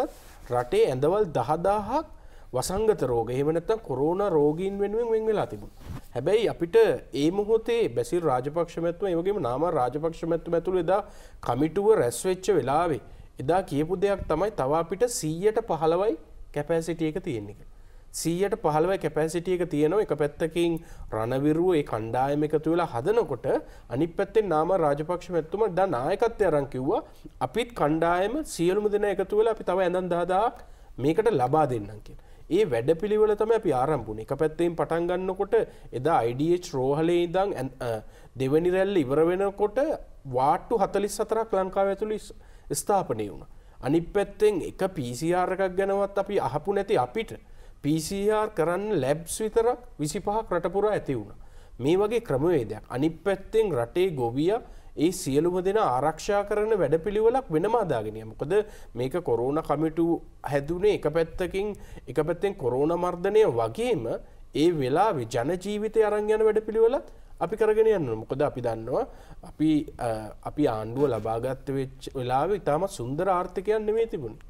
රටේ ඇඳවල් 10000ක් වසංගත රෝග එහෙම නැත්නම් කොරෝනා රෝගීන් වෙනුවෙන් වෙන් වෙලා තිබුණා. හැබැයි අපිට ඒ මොහොතේ බැසිල් රාජපක්ෂ මැතිතුමා ඒ වගේම නාමල් රාජපක්ෂ මැතිතුමා ඇතුළු එදා කමිටුව රැස් වෙච්ච වෙලාවේ එදා කියපු දෙයක් තමයි තව අපිට 100%යි කැපැසිටි එක තියෙන එක. 100%යි කැපැසිටි එක තියෙනවා. එක පැත්තකින් රණවිරුව ඒ කණ්ඩායම එකතු වෙලා හදනකොට අනිත් පැත්තෙන් නාමල් රාජපක්ෂ මැතිතුමා දා නායකත්වය අරන් කිව්වා අපිත් කණ්ඩායම සියලුම දෙනා එකතු වෙලා අපි තව ඇඳන් 10000ක් මේකට ලබා දෙන්නම් කියලා. ඒ වැඩපිළිවෙල තමයි අපි ආරම්භ වුණේ. එක පැත්තෙන් පටන් ගන්නකොට එදා IDH රෝහලේ ඉඳන් දෙවනි රැල්ල ඉවර වෙනකොට වාට්ටු 44ක් ලංකාව ඇතුළේ ස්ථාපනය වුණා. අනිත් පැත්තෙන් එක PCR එකක් ගැනවත් අපි අහපු නැති අපිට PCR කරන්න ලැබ්ස් විතරක් 25ක් රට පුරා ඇති වුණා. මේ වගේ ක්‍රමවේදයක්. අනිත් පැත්තෙන් රටේ ගොවියා ඒ සියලුම දෙනා ආරක්ෂා කරන වැඩපිළිවෙලක් වෙනම හදාගෙන යනවා. මොකද මේක කොරෝනා කමිටුව හැදුනේ එක පැත්තෙන් කොරෝනා මර්ධනය වගේම ඒ වෙලාවේ ජන ජීවිතය අරන් යන වැඩපිළිවෙලත් අපි කරගෙන යනවා. මොකද අපි දන්නවා අපි ආණ්ඩුව ලබාගත් වෙච්ච වෙලාවේ ඉතාම සුන්දර ආර්ථිකයක් නෙමෙයි තිබුණේ.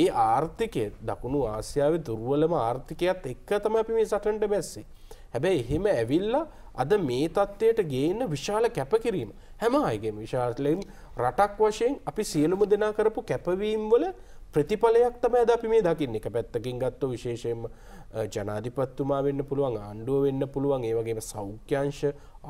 ඒ ආර්ථිකය දකුණු ආසියාවේ දුර්වලම ආර්ථිකයත් එක්ක තමයි අපි මේ සටනට බැස්සේ. හැබැයි එහෙම ඇවිල්ලා අද මේ තත්ත්වයට ගේන්න විශාල කැපකිරීම හැම අයගේම විශාලයෙන් රටක් වශයෙන් අපි සියලුම දෙනා කරපු කැපවීම් වල ප්‍රතිඵලයක් තමයි අද අපි මේ දකින්නේ. එක පැත්තකින් ගත්තොත් විශේෂයෙන්ම ජනාධිපතිතුමා වෙන්න පුළුවන්, ආණ්ඩුව වෙන්න පුළුවන්, ඒ වගේම සෞඛ්‍යාංශ,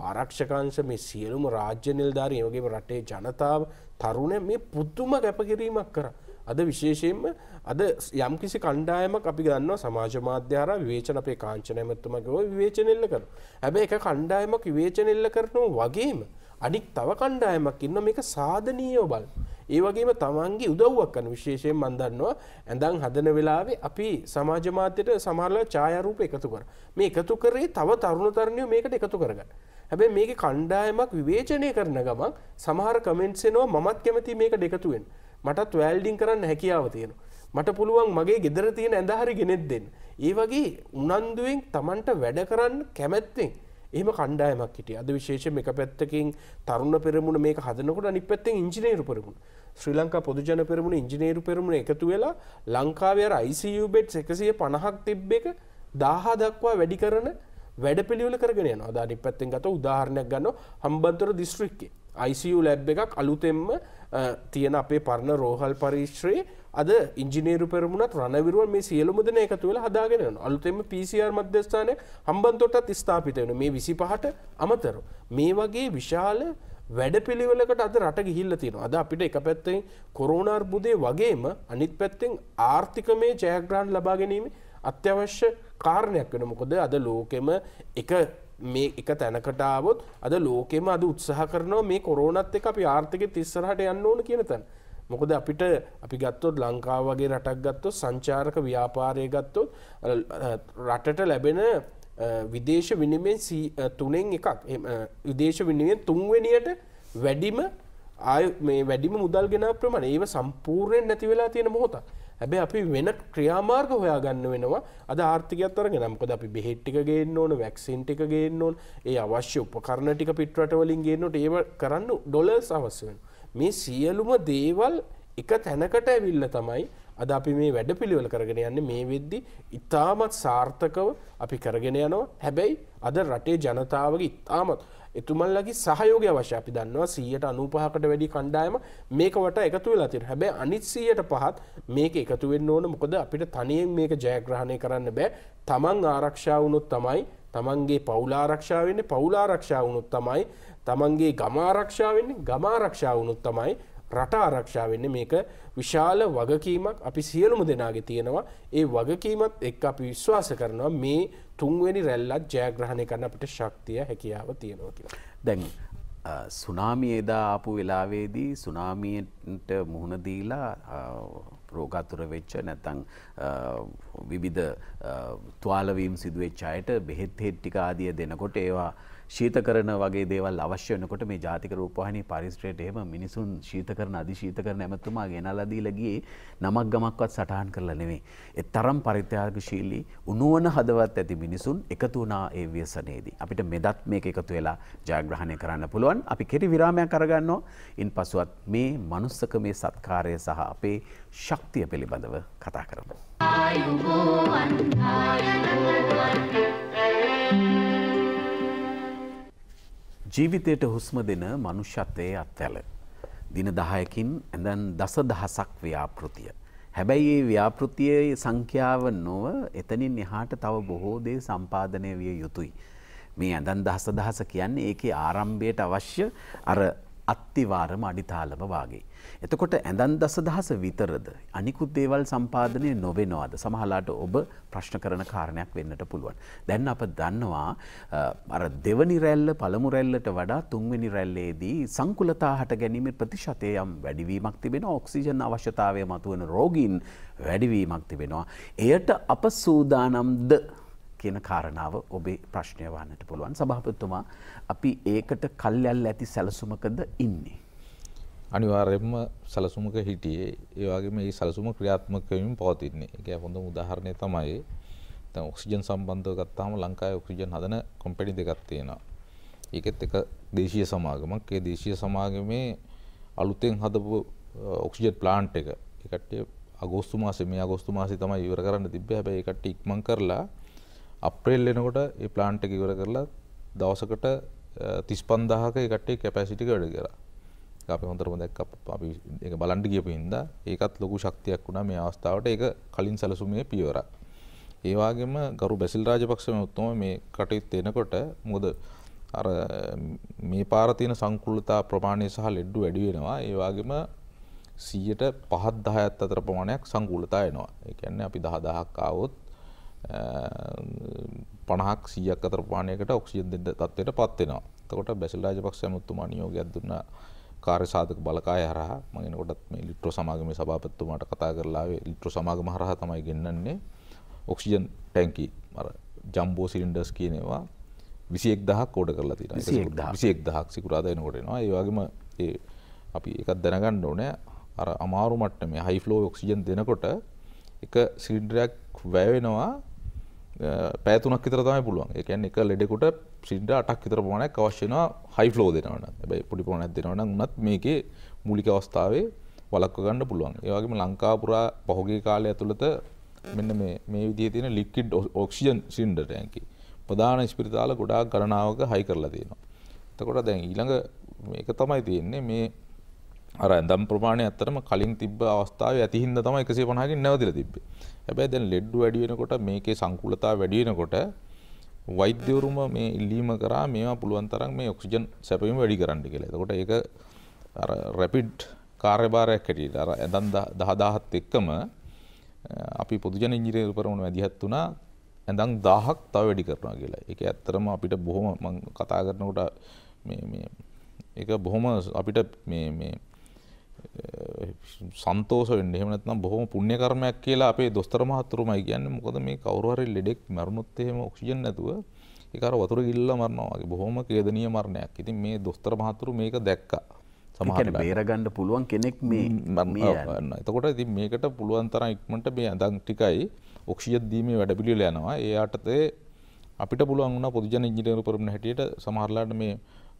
ආරක්ෂකාංශ, මේ සියලුම රාජ්‍ය නිලධාරීන්, ඒ වගේම රටේ ජනතාව, තරුණයන් මේ පුදුම කැපකිරීමක් කරා. අද විශේෂයෙන්ම අද යම්කිසි කණ්ඩායමක් අපි ගන්නවා සමාජ මාධ්‍ය හරහා විවේචන අපේ කාංචන ඇමතුමාගේ විවේචන එල්ල කරනවා. හැබැයි එක කණ්ඩායමක් විවේචන එල්ල කරනවා වගේම අනික් තව කණ්ඩායමක් ඉන්නවා මේක සාධනීයව බලන. ඒ වගේම තමන්ගේ උදව්වක් කරන විශේෂයෙන් මම දන්නවා ඇඳන් හදන වෙලාවේ අපි සමාජ මාධ්‍යට සමහරවල් ඡායාරූප එකතු කරා. මේ එකතු කරේ තව තරුණ තරුණියෝ මේකට එකතු කරගන්න. හැබැයි මේකේ කණ්ඩායමක් විවේචනය කරන ගමන් සමහර කමෙන්ට්ස් එනවා මමත් කැමතියි මේකට එකතු වෙන්න. මටත් වැල්ඩින් කරන්න හැකියාව තියෙනවා. මට පුළුවන් මගේ ගෙදර තියෙන ඇඳ හරි ගෙනෙත් දෙන්න. ඒ වගේ උනන්දුවෙන් Tamanට වැඩ කරන්න කැමැත්තෙන් එහෙම කණ්ඩායමක් හිටියා. අද විශේෂයෙන් එක පැත්තකින් තරුණ පෙරමුණ මේක හදනකොට අනිත් පැත්තෙන් ඉංජිනේරු පෙරමුණ. ශ්‍රී ලංකා පොදු ජන පෙරමුණ ඉංජිනේරු පෙරමුණ එකතු වෙලා ලංකාවේ අර ICU බෙඩ්ස් 150ක් තිබ්බ එක 1000 දක්වා වැඩි කරන වැඩපිළිවෙල කරගෙන යනවා. අද අනිත් පැත්තෙන් ගත්තොත් උදාහරණයක් ගන්නවා හම්බන්තොට දිස්ත්‍රික්කයේ ICU ලැබ් එකක් අලුතෙන්ම තියෙන අපේ පරණ රෝහල් පරිශ්‍රයේ අද ඉංජිනේරු පෙරමුණත් රණවිරුවන් මේ සියලුම දෙනා එකතු වෙලා හදාගෙන යනවා. අලුතෙන්ම PCR මධ්‍යස්ථානයක් හම්බන්තොටත් ස්ථාපිත වෙනවා. මේ 25ට අමතරව මේ වගේ විශාල වැඩපිළිවෙලකට අද රට ගිහිල්ලා තියෙනවා. අද අපිට එක පැත්තෙන් කොරෝනා අර්බුදයේ වගේම අනිත් පැත්තෙන් ආර්ථිකමය ජයග්‍රහණ ලබා ගැනීම අත්‍යවශ්‍ය කාරණයක් වෙනවා. මොකද අද ලෝකෙම මේ එක තැනකට ආවොත් අද ලෝකෙම අද උත්සාහ කරනවා මේ කොරෝනාත් එක්ක අපි ආර්ථිකෙත් ඉස්සරහට යන්න ඕන කියන තැන. මොකද අපිට අපි ගත්තොත් ලංකාව වගේ රටක් ගත්තොත් සංචාරක ව්‍යාපාරය ගත්තොත් රටට ලැබෙන විදේශ විනිමයෙන් 3න් එකක් විදේශ විනිමයෙන් 3 වෙනියට වැඩිම මුදල් ගෙනාව ප්‍රමාණය ඒව සම්පූර්ණයෙන් නැති වෙලා තියෙන මොහොතක්. හැබැයි අපි වෙන ක්‍රියාමාර්ග හොයාගන්න වෙනවා අද ආර්ථිකයත් අරගෙන. මොකද අපි බෙහෙත් ටික ගේන්න ඕන, වැක්සින් ටික ගේන්න ඕන, ඒ අවශ්‍ය උපකරණ ටික පිටරට වලින් ගේන්න ඕන. ඒව කරන්න ඩොලර්ස් අවශ්‍ය වෙනවා. මේ සියලුම දේවල් එක තැනකට ඇවිල්ලා තමයි අද අපි මේ වැඩපිළිවෙල කරගෙන යන්නේ. මේ වෙද්දි ඉතාමත් සාර්ථකව අපි කරගෙන යනවා. හැබැයි අද රටේ ජනතාවගේ ඉතාමත් එතුමන්ලගේ සහයෝගය අවශ්‍යයි. අපි දන්නවා 95%කට වැඩි කණ්ඩායම මේක වට එකතු වෙලා තියෙනවා. හැබැයි අනිත් 100%ත් මේක එකතු වෙන්න ඕන. මොකද අපිට තනියෙන් මේක ජයග්‍රහණය කරන්න බෑ. තමන් ආරක්ෂා වුණොත් තමයි තමන්ගේ පවුල ආරක්ෂා වෙන්නේ. පවුල ආරක්ෂා වුණොත් තමයි තමන්ගේ ගම ආරක්ෂා වෙන්නේ. ගම ආරක්ෂා වුණොත් තමයි රට ආරක්ෂා වෙන්නේ. මේක විශාල වගකීමක් අපි සියලුම දෙනාගේ තියෙනවා. ඒ වගකීමත් එක්ක අපි විශ්වාස කරනවා මේ 3 වෙනි රැල්ලත් ජයග්‍රහණය කරන්න අපිට ශක්තිය හැකියාව තියෙනවා කියලා. දැන් සුනාමිය එදා ආපු වෙලාවේදී සුනාමියට මුහුණ දීලා රෝගාතුර වෙච්ච නැත්නම් විවිධ තුවාලවීම් සිදු වෙච්ච අයට බෙහෙත් ටික ආදිය දෙනකොට ඒවා ශීතකරණ වගේ දේවල් අවශ්‍ය වෙනකොට මේ ජාතික රූපවාහිනී පරිශ්‍රයට එහෙම මිනිසුන් ශීතකරණ අධිශීතකරණ ඇමතුමා ගෙනලා දීලා ගියේ නමක් ගමක්වත් සටහන් කරලා නෙමෙයි. ඒ තරම් පරිත්‍යාගශීලී උණුවන හදවත් ඇති මිනිසුන් එකතු වුණා ඒ ව්‍යසනයේදී. අපිට මෙදත් මේක එකතු වෙලා ජයග්‍රහණය කරන්න පුළුවන්. අපි කෙටි විරාමයක් අරගන්නවා. ඉන්පසුවත් මේ මනුස්සකමේ සත්කාරය සහ අපේ ශක්තිය පිළිබඳව කතා කරමු. ජීවිතයට හුස්ම දෙන මනුෂ්‍යත්වයේ අත්වැල. දින 10කින් ඇඳන් දසදහසක් ව්‍යාපෘතිය. හැබැයි මේ ව්‍යාපෘතියේ සංඛ්‍යාව නොව එතනින් එහාට තව බොහෝ දේ සම්පාදනය විය යුතුයි. මේ ඇඳන් දහස කියන්නේ ඒකේ ආරම්භයට අවශ්‍ය අර අත්තිවාරම අඩිතාලම වාගේ. එතකොට ඇඳන් දසදහස විතරද අනිකුත් දේවල් සම්පාදනය නොවෙනවද? සමහරලාට ඔබ ප්‍රශ්න කරන කාරණයක් වෙන්නට පුළුවන්. දැන් අප දන්නවා අර දෙවනි රැල්ල පළමු රැල්ලට වඩා තුන්වෙනි රැල්ලේදී සංකුලතා හට ගැනීමේ ප්‍රතිශතය යම් වැඩිවීමක් තිබෙනවා. ඔක්සිජන් අවශ්‍යතාවය මතුවන රෝගීන් වැඩිවීමක් තිබෙනවා. එයට අප සූදානම්ද කියන කාරණාව ඔබේ ප්‍රශ්නය වන්නට පුළුවන්. සභාපතිතුමා, අපි ඒකට කල්යල් ඇති සැලසුමකද ඉන්නේ? අනිවාර්යයෙන්ම සැලසුමක හිටියේ. ඒ වගේම මේ සැලසුම ක්‍රියාත්මක වෙමින් පවතින්නේ. ඒකේ හොඳම උදාහරණය තමයි දැන් ඔක්සිජන් සම්බන්ධව ගත්තාම ලංකාවේ ඔක්සිජන් හදන කම්පැනි දෙකක් තියෙනවා. ඒකෙත් එක දේශීය සමාගමක්. ඒ දේශීය සමාගමේ අලුතෙන් හදපු ඔක්සිජන් ප්ලාන්ට් එක. ඒ කට්ටිය අගෝස්තු මාසේ තමයි ඉවර කරන්න තිබ්බේ. හැබැයි ඒ කට්ටිය ඉක්මන් කරලා අප්‍රේල් වෙනකොට ඒ ප්ලාන්ට් එක ඉවර කරලා දවසකට 35000ක ඒ කට්ටිය කැපැසිටි එක වැඩි කරා. ඒක අපි හොඳටම දැක්කා. අපි ඒක බලන්න ගියපු හින්දා ඒකත් ලොකු ශක්තියක් වුණා මේ අවස්ථාවට. ඒක කලින් සැලසුමේ පියවරක්. ඒ වගේම ගරු බැසිල් රාජපක්ෂ මහත්මයා මේ කටයුත්ත එනකොට මොකද අර මේ පාර තියෙන සංකූලතා ප්‍රමාණය සහ ලෙඩ්ඩු වැඩි වෙනවා. ඒ වගේම 5-10ත් අතර ප්‍රමාණයක් සංකූලතා එනවා. ඒ කියන්නේ අපි 10000ක් ආවොත් 50ක් 100ක් අතර ප්‍රමාණයකට ඔක්සිජන් දෙන්න තත්ත්වයටපත් වෙනවා. එතකොට බැසිල් රාජපක්ෂ මහත්මයා නියෝගයක් දුන්නා කාර්ය සාධක බලකාය හරහා. මම එනකොටත් මේ ලිට්‍රෝ සමාගමේ සභාපතිතුමාට කතා කරලා ආවේ ලිට්‍රෝ සමාගම හරහා තමයි ගෙන්නන්නේ ඔක්සිජන් ටැංකි අර ජම්බෝ සිලින්ඩර්ස් කියන ඒවා 21000ක් ඕඩර් කරලා තියෙනවා. 21000ක් සිකුරාදා එනකොට එනවා. ඒ වගේම අපි එකක් දැනගන්න ඕනේ අර අමාරු මට්ටමේ හයි ෆ්ලෝ ඔක්සිජන් දෙනකොට එක සිලින්ඩරයක් වැය වෙනවා පැය 3ක් විතර තමයි පුළුවන්. ඒ කියන්නේ එක ලෙඩෙකුට සිලින්ඩර් 8ක් විතර ප්‍රමාණයක් අවශ්‍ය වෙනවා හයි ෆ්ලෝ දෙනවා නම්. හැබැයි පොඩි ප්‍රමාණයක් දෙනවා නම් උනත් මේකේ මූලික අවස්ථාවේ වළක්ව ගන්න පුළුවන්. ඒ වගේම ලංකාව පුරා පහුගිය කාලය ඇතුළත මෙන්න මේ විදිහේ තියෙන ලික්විඩ් ඔක්සිජන් සිලින්ඩර් ටැංකි ප්‍රධාන ස්පිරිතාල ගොඩාක් ගණනාවක හයි කරලා තියෙනවා. එතකොට දැන් ඊළඟ මේක තමයි තියෙන්නේ මේ අර ඇඳම් ප්‍රමාණය ඇත්තටම කලින් තිබ්බ අවස්ථාවේ ඇති හින්දා තමයි 150කින් නැවතිලා තිබ්බේ. හැබැයි දැන් ලෙඩ්ඩු වැඩි වෙනකොට මේකේ සංකූලතාව වැඩි වෙනකොට වෛද්‍යවරුම මේ ඉල්ලීම කරා මේවා පුළුවන් තරම් මේ ඔක්සිජන් සැපයීම වැඩි කරන්න කියලා. එතකොට ඒක අර රැපිඩ් කාර්යභාරයක් හැටියට අර ඇඳම් 10000ත් එක්කම අපි පොදුජන ඉංජිනේරුවරුන් මැදිහත් වුණා ඇඳම් 1000ක් තව වැඩි කරනවා කියලා. ඒක ඇත්තටම අපිට බොහොම මම කතා කරනකොට මේ ඒක බොහොම අපිට මේ සන්තෝෂ වෙන්න. එහෙම නැත්නම් බොහොම පුණ්‍ය කර්මයක් කියලා අපේ දොස්තර මහතුරුමයි කියන්නේ. මොකද මේ කවුරු හරි ලෙඩෙක් මරුණොත් එහෙම ඔක්සිජන් නැතුව ඒක අර වතුර ගිල්ලලා මරනවා වගේ බොහොම කේදනීය මරණයක්. ඉතින් මේ දොස්තර මහතුරු මේක දැක්කා. සමහරවිට බේරගන්න පුළුවන් කෙනෙක් මේ එතකොට ඉතින් මේකට පුළුවන් තරම් ඉක්මනට මේ ඇඳන් ටිකයි ඔක්සිජන් දීමේ වැඩපිළිවෙල යනවා. ඒ යටතේ අපිට පුළුවන් වුණා පොදුජන ඉංජිනේරුවරුන් හැටියට සමහරලාට මේ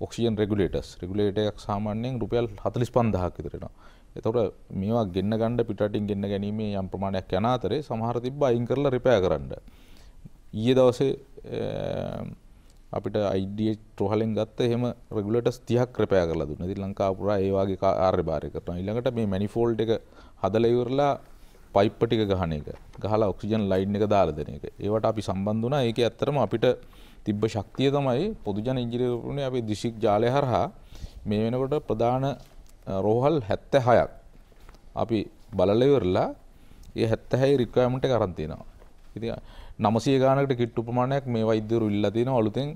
ඔක්සිජන් රෙගුලේටර් එකක් සාමාන්‍යයෙන් රුපියල් 45000ක් විතර එනවා. එතකොට මේවා ගෙන්න ගන්න පිටරටින් ගෙන්න ගැනීමේ යම් ප්‍රමාණයක් යන අතරේ සමහර තිබ්බ අයින් කරලා රිපෙයාර් කරන්න. ඊයේ දවසේ අපිට IDH රෝහලෙන් ගත්ත එහෙම රෙගුලේටර්ස් 30ක් රිපෙයාර් කරලා දුන්නා. ඉතින් ලංකාව පුරා ඒ වගේ කාර්යභාරය කරනවා. ඊළඟට මේ මැනිෆෝල්ඩ් එක හදලා ඉවරලා පයිප් ටික ගහන එක. ගහලා ඔක්සිජන් ලයින් එක දාලා දෙන එක. ඒවට අපි සම්බන්ධ වුණා. ඒකේ ඇත්තටම අපිට තිබ්බ ශක්තිය තමයි පොදුජන ඉංජිනේරුවරුනේ අපේ දිස්ත්‍රික් ජාලය හරහා මේ වෙනකොට ප්‍රධාන රෝහල් 76ක් අපි බලලා ඉවරලා ඒ 76 රික්වයර්මන්ට් එක අරන් තියෙනවා. ඉතින් 900 ගානකට කිට්ටු ප්‍රමාණයක් මේ වෛද්‍යවරු ඉල්ලලා තියෙනවා අලුතෙන්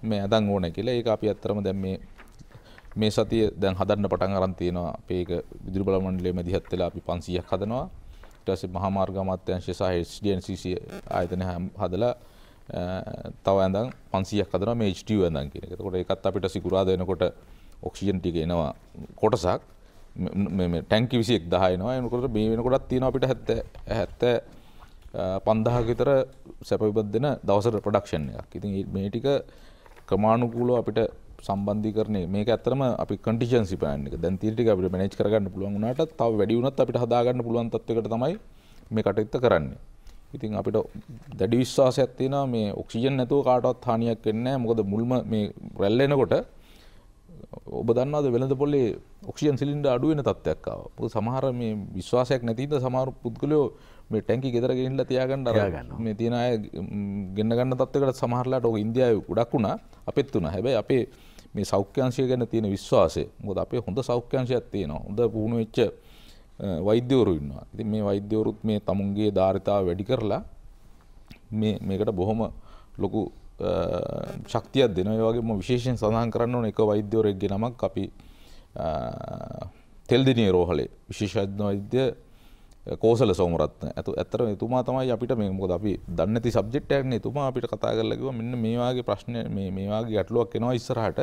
මේ අදන් ඕන කියලා. ඒක අපි ඇත්තටම දැන් මේ සතිය දැන් හදන්න පටන් අරන් තියෙනවා. අපි ඒක විදුලි බල මණ්ඩලයේ මැදිහත් වෙලා අපි 500ක් හදනවා. ඊට පස්සේ මහා මාර්ග අමාත්‍යාංශය සහ HDNCC ආයතන හදලා තව ඇඳන් 500ක් හදනවා මේ HTU ඇඳන් කියන එක. එතකොට ඒකත් අපිට සිකුරාදා වෙනකොට ඔක්සිජන් ටික එනවා කොටසක් මේ ටැංකි 21000 එනවා. එනකොට මේ වෙනකොටත් තියෙනවා අපිට 75000ක විතර සැප විබත් දෙන දවසට ප්‍රොඩක්ෂන් එකක්. ඉතින් මේ ටික ක්‍රමානුකූලව අපිට සම්බන්ධීකරණය මේක ඇත්තටම අපි කන්ටිජන්සි ප්ලෑන් එක දැන් තියෙන ටික අපිට මැනේජ් කරගන්න පුළුවන් වුණාට තව වැඩි වුණත් අපිට හදාගන්න පුළුවන් තත්යකට තමයි මේ කටයුත්ත කරන්නේ. ඉතින් අපිට දැඩි විශ්වාසයක් තියෙනවා මේ ඔක්සිජන් නැතුව කාටවත් හානියක් වෙන්නේ නැහැ. මොකද මුල්ම මේ රැල්ල එනකොට ඔබ දන්නවද වෙළඳ පොලේ ඔක්සිජන් සිලින්ඩර් අඩු වෙන තත්ත්වයක් ආවා. මොකද සමහර මේ විශ්වාසයක් නැති ඉඳ සමහර පුද්ගලයෝ මේ ටැංකි ගෙදර ගෙනින්න තියාගන්න අර මේ තියෙන අය ගෙන්න ගන්න තත්ත්වයකට සමහරලාට ඔක ඉන්දියාවේ ගොඩක් වුණා අපෙත් වුණා. හැබැයි අපේ මේ සෞඛ්‍ය අංශය ගැන තියෙන විශ්වාසය මොකද අපේ හොඳ සෞඛ්‍ය අංශයක් තියෙනවා. හොඳ පුහුණු වෙච්ච වෛද්‍යවරු ඉන්නවා. ඉතින් මේ වෛද්‍යවරුත් මේ තමුන්ගේ ධාරිතාව වැඩි කරලා මේකට බොහොම ලොකු ශක්තියක් දෙනවා. ඒ වගේම විශේෂයෙන් සඳහන් කරන්න ඕන එක වෛද්‍යවරයෙක්ගේ නමක් අපි තෙල්දිණිය රෝහලේ විශේෂඥ වෛද්‍ය කෝසල සෝමරත්න. ඇත්තටම එතුමා තමයි අපිට මේ මොකද අපි දන්නේ නැති සබ්ජෙක්ට් එකක් නේ. එතුමා අපිට කතා කරලා කිව්වා මෙන්න මේ වාගේ ප්‍රශ්න මේ වාගේ ගැටලුවක් එනවා ඉස්සරහට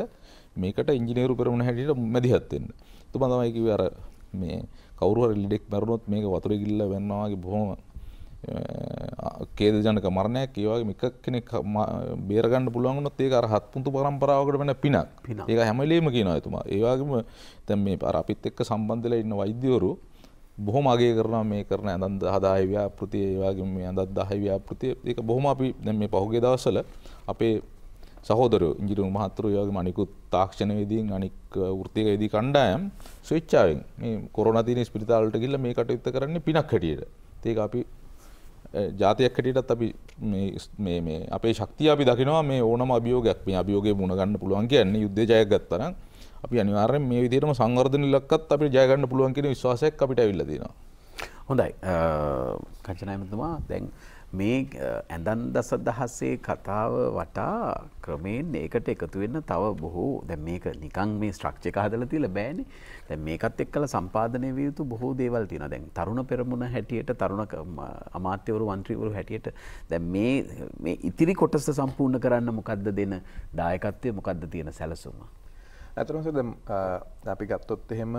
මේකට ඉංජිනේරු පෙරමුණ හැටියට මැදිහත් වෙන්න. එතුමා තමයි කිව්වේ අර මේ කවුරු හරි ලෙඩෙක් මැරුණොත් මේක වතුරේ ගිල්ල වෙනවා වගේ බොහොම කේදජනක මරණයක්. ඒ වගේම එක කෙනෙක් බේර ගන්න පුළුවන් වුණොත් ඒක අර හත්පුතු පරම්පරාවකට වෙන පිනක්. ඒක හැම වෙලෙම කියනවා එතුමා. ඒ වගේම දැන් මේ අර අපිත් එක්ක සම්බන්ධ වෙලා ඉන්න වෛද්‍යවරු බොහොම අගය කරනවා මේ කරන ඇඳන් 10 ව්‍යාපෘතිය. ඒ වගේම මේ ඇඳන් 10 ව්‍යාපෘතිය ඒක බොහොම අපි දැන් මේ පහුගිය දවස්වල අපේ සහෝදරයෝ ඉංජිනේරු මහත්තුරු ඒ වගේම අනිකුත් තාක්ෂණවේදීන් අනික් වෘත්තිකවේදී කණ්ඩායම් ස්වේච්ඡාවෙන් මේ කොරෝනා දිනේ ස්පිරිතාල වලට ගිහිල්ලා මේ කටයුත්ත කරන්නේ පිනක් හැටියට. ඒක අපි ජාතියක් හැටියටත් අපි මේ අපේ ශක්තිය අපි දකිනවා මේ ඕනම අභියෝගයක් මේ අභියෝගේ මුණ ගන්න පුළුවන් කියන්නේ යුද්ධය ජය ගත්තා නම් අපි අනිවාර්යෙන් මේ විදිහටම සංවර්ධන ඉලක්කත් අපිට ජය ගන්න පුළුවන් කියන විශ්වාසයක් අපිට ඇවිල්ලා තියෙනවා. හොඳයි. කංචනා මහත්මයා දැන් මේ ඇඳන් දසදහසේ කතාව වටා ක්‍රමයෙන් ඒකට එකතු වෙන්න තව බොහෝ දැන් මේක නිකන් මේ ස්ට්‍රක්චර් එක හදලා තියලා බෑනේ. දැන් මේකත් එක්කලා සම්පාදනය විය යුතු බොහෝ දේවල් තියෙනවා. දැන් තරුණ පෙරමුණ හැටියට තරුණ අමාත්‍යවරු මන්ත්‍රීවරු හැටියට දැන් මේ ඉතිරි කොටස සම්පූර්ණ කරන්න මොකද්ද දෙන දායකත්වය මොකද්ද තියෙන සැලසුම? ඇත්තටම දැන් අපි ගත්තොත් එහෙම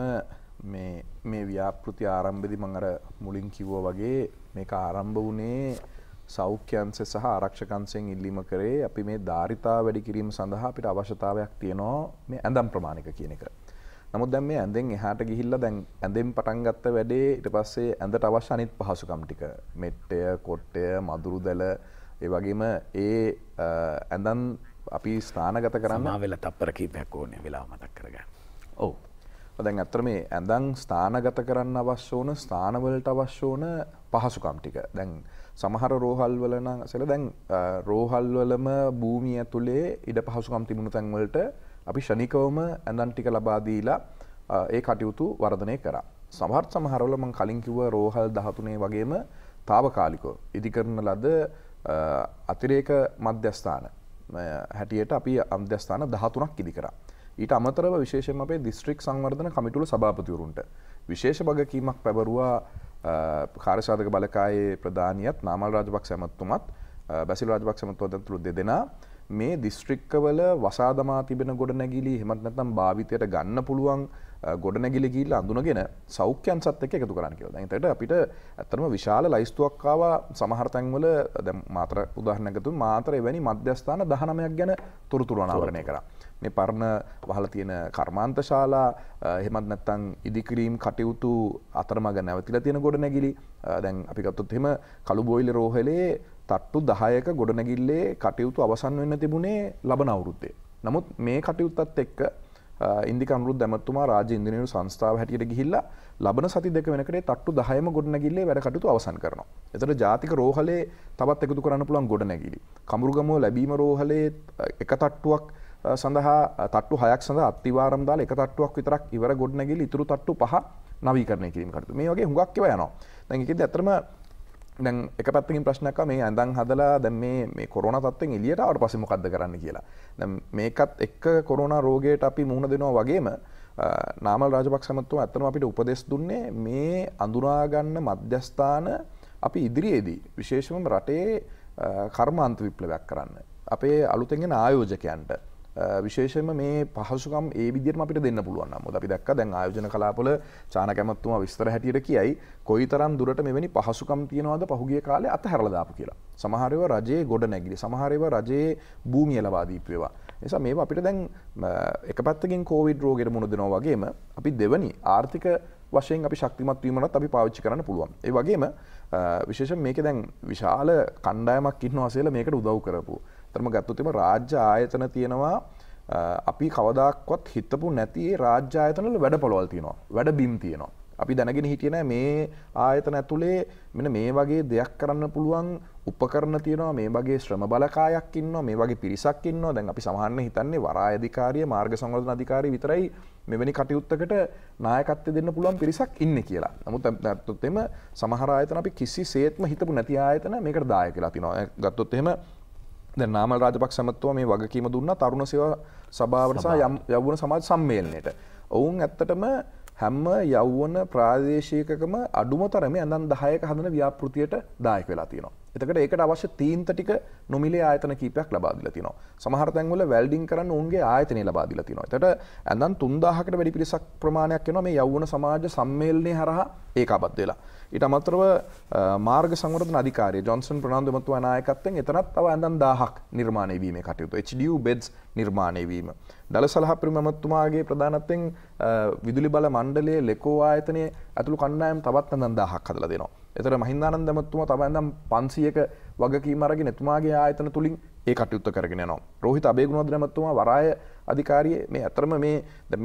මේ ව්‍යාපෘති ආරම්භයේදී මම අර මුලින් කිව්වා වගේ මේක ආරම්භ වුණේ සෞඛ්‍ය අංශය සහ ආරක්ෂක අංශයෙන් ඉල්ලීම කරේ අපි මේ ධාරිතාව වැඩි කිරීම සඳහා අපිට අවශ්‍යතාවයක් තියෙනවා මේ ඇඳම් ප්‍රමාණික කියන එක. නමුත් දැන් මේ ඇඳෙන් එහාට ගිහිල්ලා දැන් ඇඳෙන් පටන් ගත්ත වැඩේ ඊට පස්සේ ඇඳට අවශ්‍ය අනිත් පහසුකම් ටික මෙට්ටය, කොට්ටය, මදුරු දැල ඒ වගේම ඇඳන් අපි ස්ථානගත කරන්න වෙලා තප්පර කීපයක් ඕනේ වෙලාව මතක් කරගන්න. ඔව්. දැන් අත්‍තර මේ ඇඳන් ස්ථානගත කරන්න අවශ්‍ය වුණ ස්ථානවලට අවශ්‍ය වුණ පහසුකම් ටික. දැන් සමහර රෝහල් වල නම් අසල දැන් රෝහල් වලම භූමිය ඇතුලේ ඉඩ පහසුකම් තිබුණු තැන් වලට අපි ශනිකවම ඇඳන් ටික ලබා දීලා ඒ කටයුතු වර්ධනය කරා. සමහරවල මම කලින් කිව්ව රෝහල් 13 වගේම తాවකාලිකව ඉදිකරන ලද අතිරේක මධ්‍යස්ථාන හැටියට අපි මධ්‍යස්ථාන 13ක් ඉදි කරා. ඊට අමතරව විශේෂයෙන්ම අපේ දිස්ත්‍රික් සංවර්ධන කමිටුවල සභාපතිවරුන්ට විශේෂ වගකීමක් පැවරුවා කාර්යසාධක බලකායේ ප්‍රධානියත් නාමල් රාජපක්ෂ ඇමතුමත් බැසිල් රාජපක්ෂ ඇමතුමත් ඇතුළු දෙදෙනා මේ දිස්ත්‍රික්කවල වසා දමා තිබෙන ගොඩනැගිලි එහෙමත් නැත්නම් භාවිතයට ගන්න පුළුවන් ගොඩනැගිලි ගිහිල්ලා අඳුනගෙන සෞඛ්‍ය අංශත් එක්ක එකතු කරන්න කියලා. දැන් ඒකට අපිට ඇත්තටම විශාල ලයිස්තුවක් ආවා සමහර තැන්වල දැන් මාතර උදාහරණයක් ගත්තොත් මාතර එවැනි මධ්‍යස්ථාන 19ක් ගැන තොරතුරු අනාවරණය කරා. මේ පරණ වහලා තියෙන කර්මාන්ත ශාලා එහෙමත් නැත්නම් ඉදිකිරීම් කටයුතු අතරමඟ නැවතිලා තියෙන ගොඩනැගිලි දැන් අපි ගත්තොත් එහෙම කළුබෝයිල රෝහලේ තට්ටු 10ක ගොඩනැගිල්ලේ කටයුතු අවසන් වෙන්න තිබුණේ ලබන අවුරුද්දේ. නමුත් මේ කටයුත්තත් එක්ක ඉන්දික අනුරුද්ධ ඇමතුමා රාජ්‍ය ඉන්ජිනේරු සංස්ථාව හැටියට ගිහිල්ලා ලබන සති දෙක වෙනකඩේ තට්ටු 10ම ගොඩනැගිල්ලේ වැඩ කටයුතු අවසන් කරනවා. එතකොට ජාතික රෝහලේ තවත් එකතු කරන්න පුළුවන් ගොඩනැගිලි. කමුරුගමුව ලැබීම රෝහලේ එක තට්ටුවක් සඳහා තට්ටු 6ක් සඳහා අත්තිවාරම් දාලා එක තට්ටුවක් විතරක් ඉවර ගොඩනැගිලි ඉතුරු තට්ටු 5 නවීකරණය කිරීම කටයුතු. මේ වගේ හුඟක් ඒවා යනවා. දැන් ඒකෙදි ඇත්තටම දැන් එක පැත්තකින් ප්‍රශ්නයක් ආවා මේ ඇඳන් හදලා දැන් මේ කොරෝනා තත්ත්වෙන් එළියට ආවට පස්සේ මොකද්ද කරන්න කියලා. දැන් මේකත් එක්ක කොරෝනා රෝගයට අපි මුහුණ දෙනවා වගේම නාමල් රාජපක්ෂ මහත්මයා ඇත්තටම අපිට උපදෙස් දුන්නේ මේ අඳුනා ගන්න මධ්‍යස්ථාන අපි ඉදිරියේදී විශේෂයෙන්ම රටේ කර්මාන්ත විප්ලවයක් කරන්න. අපේ අලුතෙන් එන ආයෝජකයන්ට විශේෂයෙන්ම මේ පහසුකම් ඒ විදිහටම අපිට දෙන්න පුළුවන් නම් මොකද අපි දැක්කා දැන් ආයෝජන කලාපවල චානක ඇමතුමා විස්තර හැටියට කියයි කොයිතරම් දුරට මෙවැනි පහසුකම් තියනවද පහුගිය කාලේ අතහැරලා දාපු කියලා. සමහර ඒවා රජයේ ගොඩ නැගිලි, සමහර ඒවා රජයේ භූමිය ලබා දීපු ඒවා. නිසා මේවා අපිට දැන් එක පැත්තකින් කොවිඩ් රෝගයට මුහුණ දෙනවා වගේම අපි දෙවනි ආර්ථික වශයෙන් අපි ශක්තිමත් වීමනත් අපි පාවිච්චි කරන්න පුළුවන්. ඒ වගේම විශේෂයෙන් මේකේ දැන් විශාල කණ්ඩායමක් ඉන්නවා කියලා මේකට උදව් කරපු. තරම ගත්තොත් එම රාජ්‍ය ආයතන තියෙනවා අපි කවදාක්වත් හිතපු නැති ඒ රාජ්‍ය ආයතනවල වැඩපොළවල් තියෙනවා. වැඩ බිම් තියෙනවා. අපි දැනගෙන හිටියේ නෑ මේ ආයතන ඇතුලේ මෙන්න මේ වගේ දෙයක් කරන්න පුළුවන් උපකරණ තියෙනවා, මේ වගේ ශ්‍රම බලකායක් ඉන්නවා, මේ වගේ පිරිසක් ඉන්නවා. දැන් අපි සමහරන්න හිතන්නේ වරාය අධිකාරිය, මාර්ග සංවර්ධන අධිකාරිය විතරයි මෙවැනි කටයුත්තකට නායකත්වය දෙන්න පුළුවන් පිරිසක් ඉන්නේ කියලා. නමුත් ගත්තොත් එහෙම සමහර ආයතන අපි කිසිසේත්ම හිතපු නැති ආයතන මේකට දායක වෙලා තිනවා. ගත්තොත් එහෙම දැන් නාමල් රාජපක්ෂ මහත්මයා මේ වගකීම දුන්නා තරුණ සේවා සභාවට සහ යෞවන සමාජ සම්මේලනයට. ඔවුන් ඇත්තටම හැම යෞවන ප්‍රාදේශිකකම අඩුම තරමේ අඳන් 10ක හදන ව්‍යාපෘතියට දායක වෙලා තියෙනවා. එතකොට ඒකට අවශ්‍ය තීන්ත ටික නොමිලේ ආයතන කීපයක් ලබා දීලා තියෙනවා. සමහර තැන්වල වෙල්ඩින් කරන්න ඔවුන්ගේ ආයතනය ලබා දීලා තියෙනවා. එතකොට අඳන් 3000කට වැඩි පිරිසක් ප්‍රමාණයක් වෙනවා මේ යෞවන සමාජ සම්මේලනයේ හරහා ඒකාබද්ධ වෙලා. ඊට අමතරව මාර්ග සංවර්ධන අධිකාරිය ජොන්සන් ප්‍රනාන්දු මහත්මයා නායකත්වයෙන් එතනත් තව අඳන් 1000ක් නිර්මාණය වීමේ කටයුතු. HDU beds නිර්මාණය වීම. දලසලහ ප්‍රමුඛතුමාගේ ප්‍රධානත්වයෙන් විදුලි බල මණ්ඩලයේ ලෙකෝ ආයතනයේ ඇතුළු කණ්ඩායම් තවත් අඳන් 1000ක් හදලා දෙනවා. එතකොට මහින්දානන්ද මහත්මයා තව අඳන් 500ක වගකීම අරගෙන එතුමාගේ ආයතන තුලින් ඒ කටයුත්ත කරගෙන යනවා. රෝහිත අබේගුණවර්ධන මහත්මයා වරාය අධිකාරියේ මේ අතරම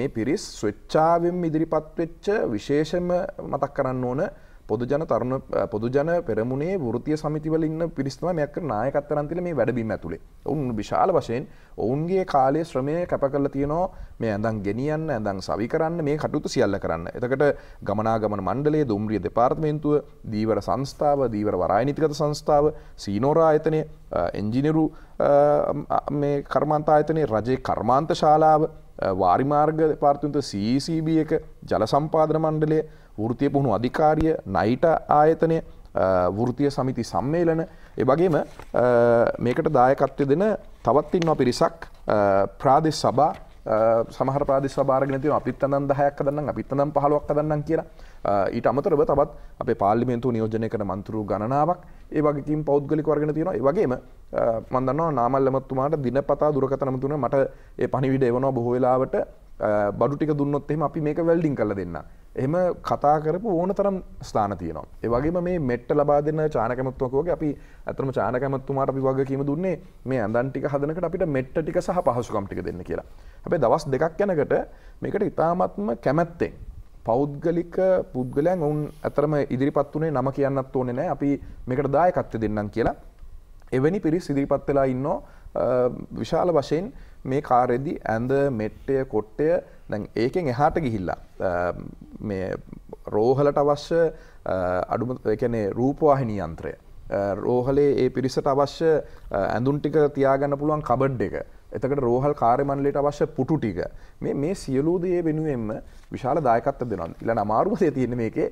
මේ පිරිස් ස්වච්ඡාවෙන් ඉදිරිපත් වෙච්ච විශේෂම මතක් කරන්න ඕන පොදුජන පෙරමුණේ වෘත්තීය සමිතිවල ඉන්න පිරිස් තමයි මේක කරන නායකත්වයන් තියලා මේ වැඩබිම් ඇතුලේ. ඔවුන් විශාල වශයෙන් ඔවුන්ගේ කාලයේ ශ්‍රමය කැප කරලා තියෙනවා මේ ඇඳන් ගෙනියන්න, ඇඳන් සවි කරන්න, මේ කටයුතු සියල්ල කරන්න. එතකොට ගමනාගමන මණ්ඩලය, දුම්රිය දෙපාර්තමේන්තුව, දීවර සංස්ථාව, දීවර වරාය නීතිගත සංස්ථාව, සීනෝර ආයතනය, එන්ජිනියරු මේ කර්මාන්ත ආයතනයේ රජයේ කර්මාන්ත ශාලාව, වාරිමාර්ග දෙපාර්තමේන්තුව, CECB එක, ජල සම්පාදන මණ්ඩලය, වෘත්තීය පුහුණු අධිකාරිය, නයිට ආයතනය, වෘත්තීය සමිති සම්මේලන, ඒ වගේම මේකට දායකත්වය දෙන තවත් ඉන්නවා පිරිසක් ප්‍රාදේශ සභා, සමහර ප්‍රාදේශ සභා අරගෙන තියෙනවා අපිත් අඳන් 10ක් හදන්නම්, අපිත් අඳන් 15ක් හදන්නම් කියලා. ඊට අමතරව තවත් අපේ පාර්ලිමේන්තුව නියෝජනය කරන මන්ත්‍රීවරු ගණනාවක් ඒ වගේකින් පෞද්ගලිකව අරගෙන තියෙනවා. ඒ වගේම මම දන්නවා නාමල් මහත්මයාට දිනපතා දුරකථන තුන මට ඒ පණිවිඩ එවනවා බොහෝ වෙලාවට බඩු ටික දුන්නොත් එහෙම අපි මේක වෙල්ඩින් කරලා දෙන්න. එහෙම කතා කරපු ඕන තරම් ස්ථාන තියෙනවා. ඒ වගේම මේ මෙට්ට ලබා දෙන චානක මහත්මයා වගේ අපි අතරම චානක මහත්මයාට අපි වගකීම දුන්නේ මේ ඇඳන් ටික හදනකට අපිට මෙට්ට ටික සහ පහසුකම් ටික දෙන්න කියලා. හැබැයි දවස් දෙකක් යනකොට මේකට ඉතාමත්ම කැමැත්තෙන් පෞද්ගලික පුද්ගලයන් වුන් අතරම ඉදිරිපත් වුණේ නම කියන්නත් ඕනේ නැහැ. අපි මේකට දායකත්වය දෙන්නම් කියලා. එවැනි පිරිස් ඉදිරිපත් වෙලා ඉන්නෝ විශාල වශයෙන් මේ කාර්යෙදි ඇඳ මෙට්ටය කොට්ටය දැන් ඒකෙන් එහාට ගිහිල්ලා මේ රෝහලට අවශ්‍ය අඩුම ඒ කියන්නේ රූපවාහිනී යන්ත්‍රය රෝහලේ ඒ පිරිසට අවශ්‍ය ඇඳුම් ටික තියාගන්න පුළුවන් කබඩ් එක, එතකොට රෝහල් කාර්ය මණ්ඩලයට අවශ්‍ය පුටු ටික, මේ සියලු දේ වෙනුවෙන්ම විශාල දායකත්වයක් දෙනවා. ඊළඟ අමාරුම දේ තියෙන්නේ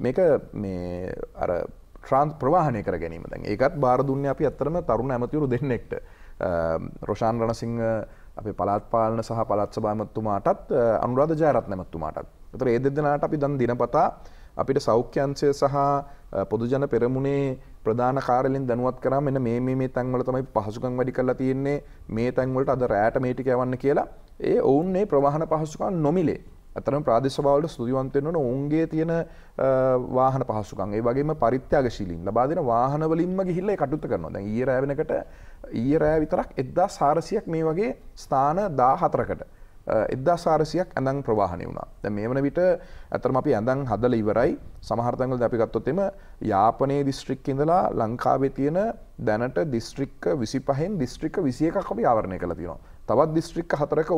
මේක මේ අර ප්‍රවාහනය කර ගැනීම. දැන් ඒකත් බාර දුන්නේ අපි අත්‍තරම තරුණ ඇමතිවරු දෙන්නෙක්ට. රොෂාන් රණසිංහ අපේ පළාත් පාලන සහ පළාත් සභා ඇමතුමාටත් අනුරාධ ජයරත්න ඇමතුමාටත්. ඒතර ඒ දෙදෙනාට අපි දැන් දිනපතා අපිට සෞඛ්‍ය අංශය සහ පොදුජන පෙරමුණේ ප්‍රධාන කාර්යාලයෙන් දැනුවත් කරා මෙන්න මේ තැන්වල තමයි පහසුකම් වැඩි කරලා තියෙන්නේ, මේ තැන්වලට අද රැයට මේ ටික යවන්න කියලා. ඒ ඔවුන් මේ ප්‍රවාහන පහසුකම් නොමිලේ අතරම ප්‍රාදේශ සභාවලට ස්තුතිවන්ත වෙන්න ඕන. ඔවුන්ගේ තියෙන වාහන පහසුකම් ඒ වගේම පරිත්‍යාගශීලීන් ලබා දෙන වාහන වලින්ම ගිහිල්ලා ඒ කටයුත්ත කරනවා. දැන් ඊයේ රෑ වෙනකොට ඊයේ රෑ විතරක් 1400ක් මේ වගේ ස්ථාන 14කට 1400ක් ඇඳන් ප්‍රවාහනය වුණා. දැන් මේ වන විට අතරම අපි ඇඳන් හදලා ඉවරයි. සමහර තැන්වල අපි ගත්තොත් එimhe යාපනයේ දිස්ත්‍රික්කේ ඉඳලා ලංකාවේ තියෙන දැනට දිස්ත්‍රික්ක 25න් දිස්ත්‍රික්ක 21ක් අපි ආවරණය කරලා තියෙනවා. තවත් දිස්ත්‍රික්ක 4ක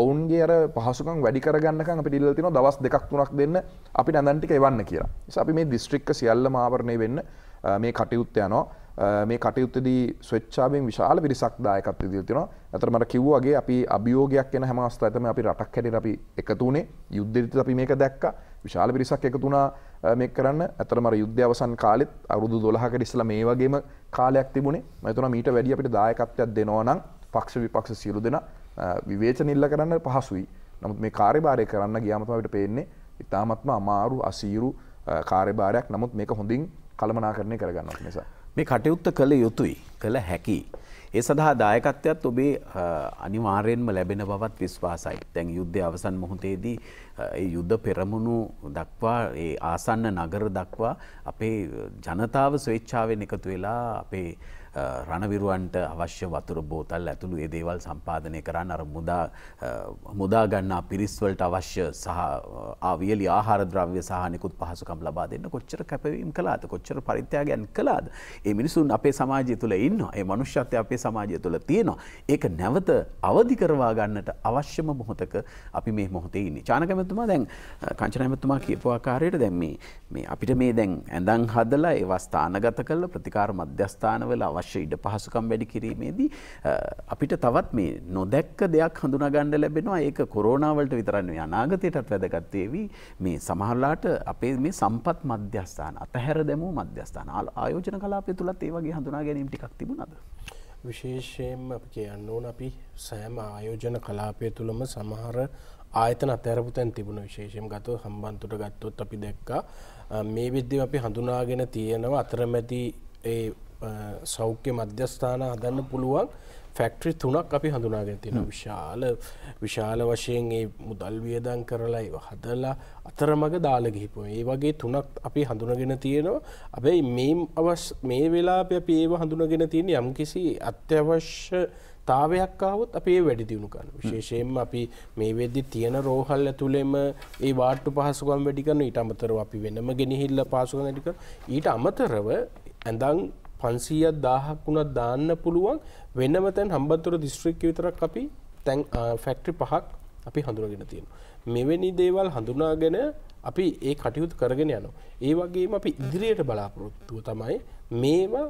ඔවුන්ගේ අර පහසුකම් වැඩි කරගන්නකම් අපිට ඉල්ලලා තියෙනවා දවස් 2ක් 3ක් දෙන්න අපිට ඇඳන් ටික එවන්න කියලා. නිසා අපි මේ දිස්ත්‍රික්ක සියල්ලම ආවරණය වෙන්න මේ කටයුත්ත යනවා. මේ කටයුත්තේදී ස්වච්ඡාවෙන් විශාල පිරිසක් දායකත්වය දීලා තියෙනවා. අතට මට කිව්වා වගේ අපි අභියෝගයක් එන හැම අවස්ථාවෙම අපි රටක් හැටියට අපි එකතු වුණේ. යුද්ධෙදිත් අපි මේක දැක්කා. විශාල පිරිසක් එකතු වුණා මේක කරන්න. අතට මර යුද්ධය අවසන් කාලෙත් අවුරුදු 12කට ඉස්සලා මේ වගේම කාලයක් තිබුණේ. මම හිතනවා මීට වැඩි අපිට දායකත්වයක් දෙනවා නම් පක්ෂ විපක්ෂ සියලු දෙනා විවේචන ඉල්ල කරන්න පහසුයි. නමුත් මේ කාර්යභාරය කරන්න ගියාම තමයි අපිට පේන්නේ ඉතාමත්ම අමාරු අසීරු කාර්යභාරයක්. නමුත් මේක හොඳින් කළමනාකරණය කරගන්නවා නිසා මේ කටයුත්ත කළ යුතුයි, කළ හැකි. ඒ සඳහා දායකත්වයත් ඔබේ අනිවාර්යෙන්ම ලැබෙන බවත් විශ්වාසයි. දැන් යුද්ධය අවසන් මොහොතේදී ඒ යුද්ධ පෙරමුණු දක්වා ඒ ආසන්න නගර දක්වා අපේ ජනතාව ස්වේච්ඡාවෙන් එකතු වෙලා අපේ රණවිරුවන්ට අවශ්‍ය වතුර බෝතල් ඇතුළු ඒ දේවල් සම්පාදනය කරන්න අර මුදා ගන්නා පිරිස් වලට අවශ්‍ය සහ ආවියලි ආහාර ද්‍රව්‍ය සහ නිකුත් පහසුකම් ලබා දෙන්න කොච්චර කැපවීම කළාද කොච්චර පරිත්‍යාගයන් කළාද ඒ මිනිසුන් අපේ සමාජය තුළ ඉන්නවා ඒ මනුෂ්‍යත්වය අපේ සමාජය තුළ තියෙනවා ඒක නැවත අවදි කරවා ගන්නට අවශ්‍යම මොහොතක අපි මේ මොහොතේ ඉන්නේ චානක මැතිතුමා දැන් කංචන මැතිතුමා කියපු ආකාරයට දැන් මේ අපිට මේ දැන් ඇඳන් හදලා ඒවා ස්ථානගත කරලා ප්‍රතිකාර මධ්‍යස්ථානවල අවශ්‍ය ඉඩ පහසුකම් වැඩි කිරීමේදී අපිට තවත් මේ නොදැක්ක දෙයක් හඳුනා ගන්න ලැබෙනවා ඒක කොරෝනා වලට විතරක් නෙවෙයි අනාගතයටත් වැදගත් වේවි මේ සමහරලාට අපේ මේ සම්පත් මධ්‍යස්ථාන අතහැර දැමූ මධ්‍යස්ථාන ආයෝජන කලාපය තුලත් ඒ වගේ හඳුනා ගැනීම ටිකක් තිබුණාද විශේෂයෙන්ම අපි කියන්න ඕන අපි සෑම ආයෝජන කලාපය තුළම සමහර ආයතන අතහැරපු තැන් තිබුණ විශේෂයෙන් ගත්තොත් හම්බන්තොට ගත්තොත් අපි දැක්කා මේ විද්‍යාව අපි හඳුනාගෙන තියෙනවා අතරමැදි ඒ සෞඛ්‍ය මධ්‍යස්ථාන හදන්න පුළුවන් ෆැක්ටරි 3ක් අපි හඳුනාගෙන තියෙනවා විශාල වශයෙන් ඒ මුදල් වියදම් කරලා ඒව හදලා අතරමඟ දාලා ගිහිපුවා. ඒ වගේ 3ක් අපි හඳුනාගෙන තියෙනවා. හැබැයි මේ වෙලාවේ අපි ඒව හඳුනාගෙන තියෙන යම්කිසි අත්‍යවශ්‍යතාවයක් ආවොත් අපි ඒ වැඩි දියුණු කරනවා. විශේෂයෙන්ම අපි මේ වෙද්දි තියෙන රෝහල් ඇතුළෙම ඒ වාට්ටු පහසුකම් වැඩි කරනවා. ඊට අමතරව අපි වෙනම ගෙනහිල්ලා පහසුකම් වැඩි කරනවා. ඊට අමතරව ඇඳන් 500,000ක් වුණත් දාන්න පුළුවන් වෙනම තැන් හම්බන්තොට දිස්ත්‍රික්කය විතරක් අපි තැන් ෆැක්ටරි 5ක් අපි හඳුනාගෙන තියෙනවා. මෙවැනි දේවල් හඳුනාගෙන අපි ඒ කටයුතු කරගෙන යනවා. ඒ වගේම අපි ඉදිරියට බලාපොරොත්තුව තමයි මේවා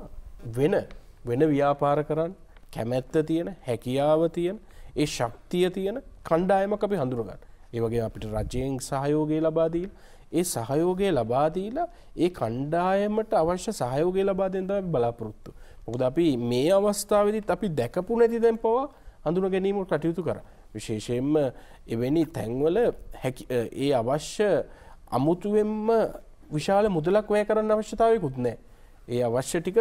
වෙන ව්‍යාපාර කරන්න කැමැත්ත තියෙන හැකියාව තියෙන ඒ ශක්තිය තියෙන කණ්ඩායමක් අපි හඳුනා ගන්න. ඒ වගේම අපිට රජයෙන් සහයෝගය ලබා දීලා ඒ සහයෝගය ලබා දීලා ඒ කණ්ඩායමට අවශ්‍ය සහයෝගය ලබා දෙන්න තමයි බලාපොරොත්තු. මොකද අපි මේ අවස්ථාවේදීත් අපි දැකපු නැති දැන් පවා හඳුනා ගැනීම කටයුතු කරා. විශේෂයෙන්ම එවැනි තැන්වල ඒ අවශ්‍ය අමුතුවෙන්ම විශාල මුදලක් වැය කරන්න අවශ්‍යතාවයකුත් නැහැ. ඒ අවශ්‍ය ටික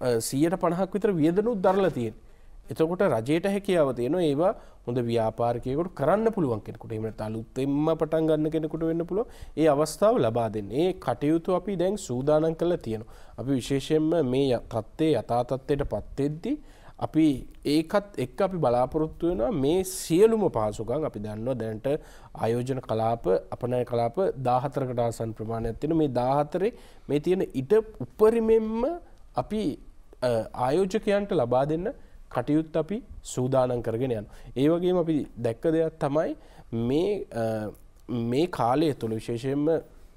150ක් විතර වියදනුත් දරලා තියෙනවා. එතකොට රජයට හැකියාව තියෙනවා ඒවා හොඳ ව්‍යාපාරිකයෙකුට කරන්න පුළුවන් කෙනෙකුට. එහෙම නැත්නම් අලුතෙන්ම පටන් ගන්න කෙනෙකුට වෙන්න පුළුවන්. ඒ අවස්ථාව ලබා දෙන්න. ඒ කටයුතු අපි දැන් සූදානම් කරලා තියෙනවා. අපි විශේෂයෙන්ම මේ තත්ත්වයේ යථා තත්ත්වයටපත් වෙද්දී අපි ඒකත් එක්ක අපි බලාපොරොත්තු වෙනවා මේ සියලුම පහසුකම් අපි දන්නවා දැනට ආයෝජන කලාප අපනය කලාප 14කට ආසන්න ප්‍රමාණයක් තියෙනවා. මේ 14 මේ තියෙන ඊට උපරිමෙන්ම අපි ආයෝජකයන්ට ලබා දෙන්න කටයුත්ත අපි සූදානම් කරගෙන යනවා. ඒ වගේම අපි දැක්ක දෙයක් තමයි මේ කාලය තුළ විශේෂයෙන්ම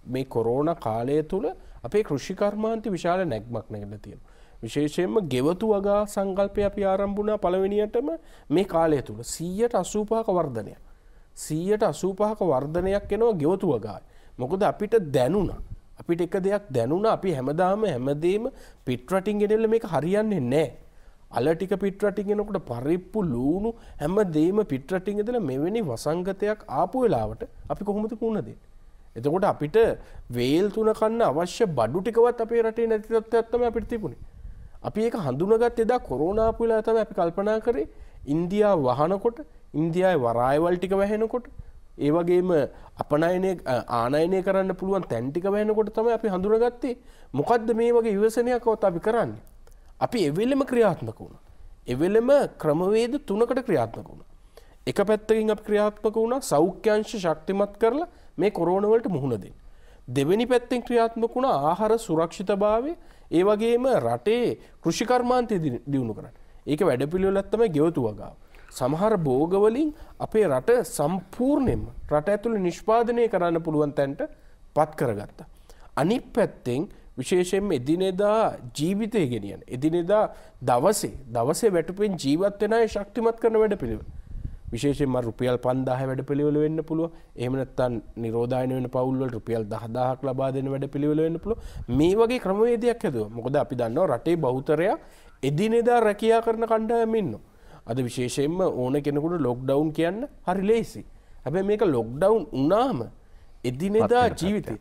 මේ කොරෝනා කාලය තුළ අපේ කෘෂිකර්මාන්ත විශාල නැග්මක් නැගලා තියෙනවා. විශේෂයෙන්ම ගෙවතු වගා සංකල්පය අපි ආරම්භ වුණා පළවෙනියටම මේ කාලය තුළ 185ක වර්ධනයක්. 185ක වර්ධනයක් එනවා ගෙවතු වගාවේ. මොකද අපිට දැනුණා. අපිට එක දෙයක් දැනුණා අපි හැමදේම පිට රටින් ගෙනල්ලා මේක හරියන්නේ නැහැ. අල ටික පිට රටින් එනකොට පරිප්පු ලූණු හැමදේම පිට රටින් ඉඳලා මෙවැනි වසංගතයක් ආපු වෙලාවට අපි කොහොමද කුණ දෙන්නේ? එතකොට අපිට වේල් තුන කන්න අවශ්‍ය බඩු ටිකවත් අපේ රටේ නැති තත්ත්වයක් තමයි අපිට තිබුණේ. අපි ඒක හඳුනාගත් එදා කොරෝනා ආපු වෙලාව තමයි අපි කල්පනා කරේ ඉන්දියාව වහනකොට ඉන්දියාවේ වරායවල් ටික වැහෙනකොට ඒ වගේම ආනයනය කරන්න පුළුවන් තැන් ටික වැහෙනකොට තමයි අපි හඳුනාගත්තේ මොකද්ද මේ වගේ විවසනයක්වත් අපි කරන්නේ. අපි එවෙලෙම ක්‍රියාත්මක වුණා. එවෙලෙම ක්‍රමවේද 3කට ක්‍රියාත්මක වුණා. එක පැත්තකින් අපි ක්‍රියාත්මක වුණා සෞඛ්‍යාංශ ශක්තිමත් කරලා මේ කොරෝනා වලට මුහුණ දෙන්න. දෙවෙනි පැත්තෙන් ක්‍රියාත්මක වුණා ආහාර සුරක්ෂිතභාවය ඒ වගේම රටේ කෘෂිකර්මාන්තය දියුණු කරන්න. ඒක වැඩපිළිවෙලක් තමයි ගෙවතු වගාව. සමහර භෝග වලින් අපේ රට සම්පූර්ණයෙන්ම රට ඇතුළේ නිෂ්පාදනය කරන්න පුළුවන් තැනට පත් කරගත්තා. අනිත් පැත්තෙන් විශේෂයෙන්ම එදිනෙදා ජීවිතය ගෙනියන එදිනෙදා දවසේ වැටුපෙන් ජීවත් වෙන අය ශක්තිමත් කරන වැඩපිළිවෙල. විශේෂයෙන්ම රුපියල් 5000 වැඩපිළිවෙල වෙන්න පුළුවන්. එහෙම නැත්නම් නිරෝධායන වෙන පවුල් වල රුපියල් 10000ක් ලබා දෙන වැඩපිළිවෙල වෙන්න පුළුවන්. මේ වගේ ක්‍රමවේදයක් හදුවා. මොකද අපි දන්නවා රටේ බහුතරයක් එදිනෙදා රැකියා කරන කණ්ඩායම් ඉන්නවා. අද විශේෂයෙන්ම ඕන කෙනෙකුට ලොක්ඩවුන් කියන්න හරි ලේසි. හැබැයි මේක ලොක්ඩවුන් වුණාම එදිනෙදා ජීවිතේ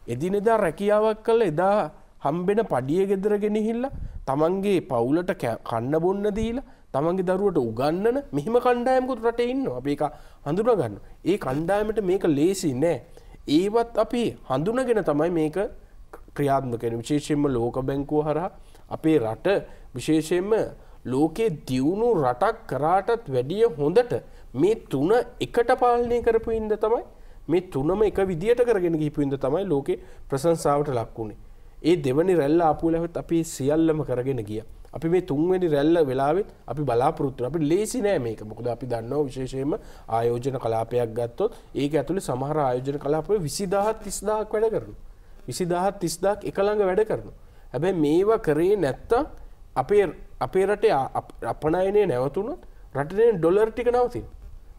එදිනෙදා රැකියාවක් කළා එදා හම්බෙන පඩිය ගෙදර ගෙනහිල්ලා තමන්ගේ පවුලට කන්න බොන්න දීලා තමන්ගේ දරුවට උගන්නන මෙහිම කණ්ඩායමකුත් රටේ ඉන්නවා. අපි ඒක හඳුනා ගන්නවා. ඒ කණ්ඩායමට මේක ලේසි නෑ. ඒවත් අපි හඳුනාගෙන තමයි මේක ක්‍රියාත්මක වෙන්නේ. විශේෂයෙන්ම ලෝක බැංකුව හරහා අපේ රට විශේෂයෙන්ම ලෝකේ දියුණු රටක් කරාටත් වැඩිය හොඳට මේ තුන එකට පාලනය කරපු හින්දා තමයි මේ තුනම එක විදියට කරගෙන ගිහපු හින්දා තමයි ලෝකේ ප්‍රශංසාවට ලක් වුනේ. ඒ දෙවනි රැල්ල ආපු වෙලාවෙත් අපි සියල්ලම කරගෙන ගියා. අපි මේ තුන්වෙනි රැල්ල වෙලාවෙත් අපි බලාපොරොත්තු වෙනවා. අපි ලේසි නෑ මේක. මොකද අපි දන්නවා විශේෂයෙන්ම ආයෝජන කලාපයක් ගත්තොත් ඒක ඇතුලේ සමහර ආයෝජන කලාපවල 20000 30000ක් වැඩ කරනවා. 20000 30000ක් එක ළඟ වැඩ කරනවා. හැබැයි මේවා කරේ නැත්තම් අපේ රටේ අපනයනය නැවතුනොත් රටේ ඩොලර් ටික නවතින.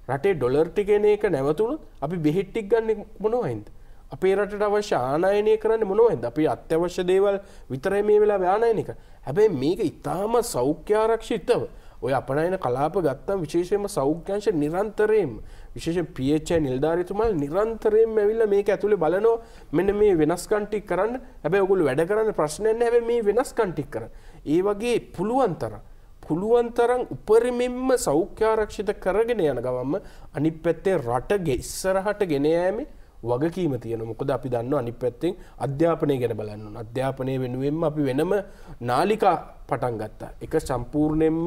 රටේ ඩොලර් ටික එන එක නැවතුනොත් අපි බෙහෙත් ටික ගන්න මොනවයින්ද? අපේ රටට අවශ්‍ය ආනයනය කරන්නේ මොනවයින්ද? අපි අත්‍යවශ්‍ය දේවල් විතරයි මේ වෙලාවේ ආනයනය කරන්නේ. හැබැයි මේක ඉතාම සෞඛ්‍ය ආරක්ෂිතව ඔය අපනයන කලාප ගත්තම විශේෂයෙන්ම සෞඛ්‍යංශ නිරන්තරයෙන්ම විශේෂයෙන් PHI නිලධාරීතුමා නිරන්තරයෙන්ම ඇවිල්ලා මේක ඇතුලේ බලනවා මෙන්න මේ වෙනස්කම් ටික කරන්න. හැබැයි ඔයගොල්ලෝ වැඩ කරන්න ප්‍රශ්නයක් නැහැ. හැබැයි මේ වෙනස්කම් ටික කරන්න. ඒ වගේ පුළුවන් තරම් උපරිමෙන්ම සෞඛ්‍ය ආරක්ෂිත කරගෙන යන ගමන්ම අනිත් පැත්තේ රට ඉස්සරහට ගෙන යෑමේ වගකීම තියෙනවා. මොකද අපි දන්නවා අනිත් පැත්තෙන් අධ්‍යාපනය ගැන බලන්න ඕන. අධ්‍යාපනය වෙනුවෙන්ම අපි වෙනම නාලිකා පටන් ගත්තා. ඒක සම්පූර්ණයෙන්ම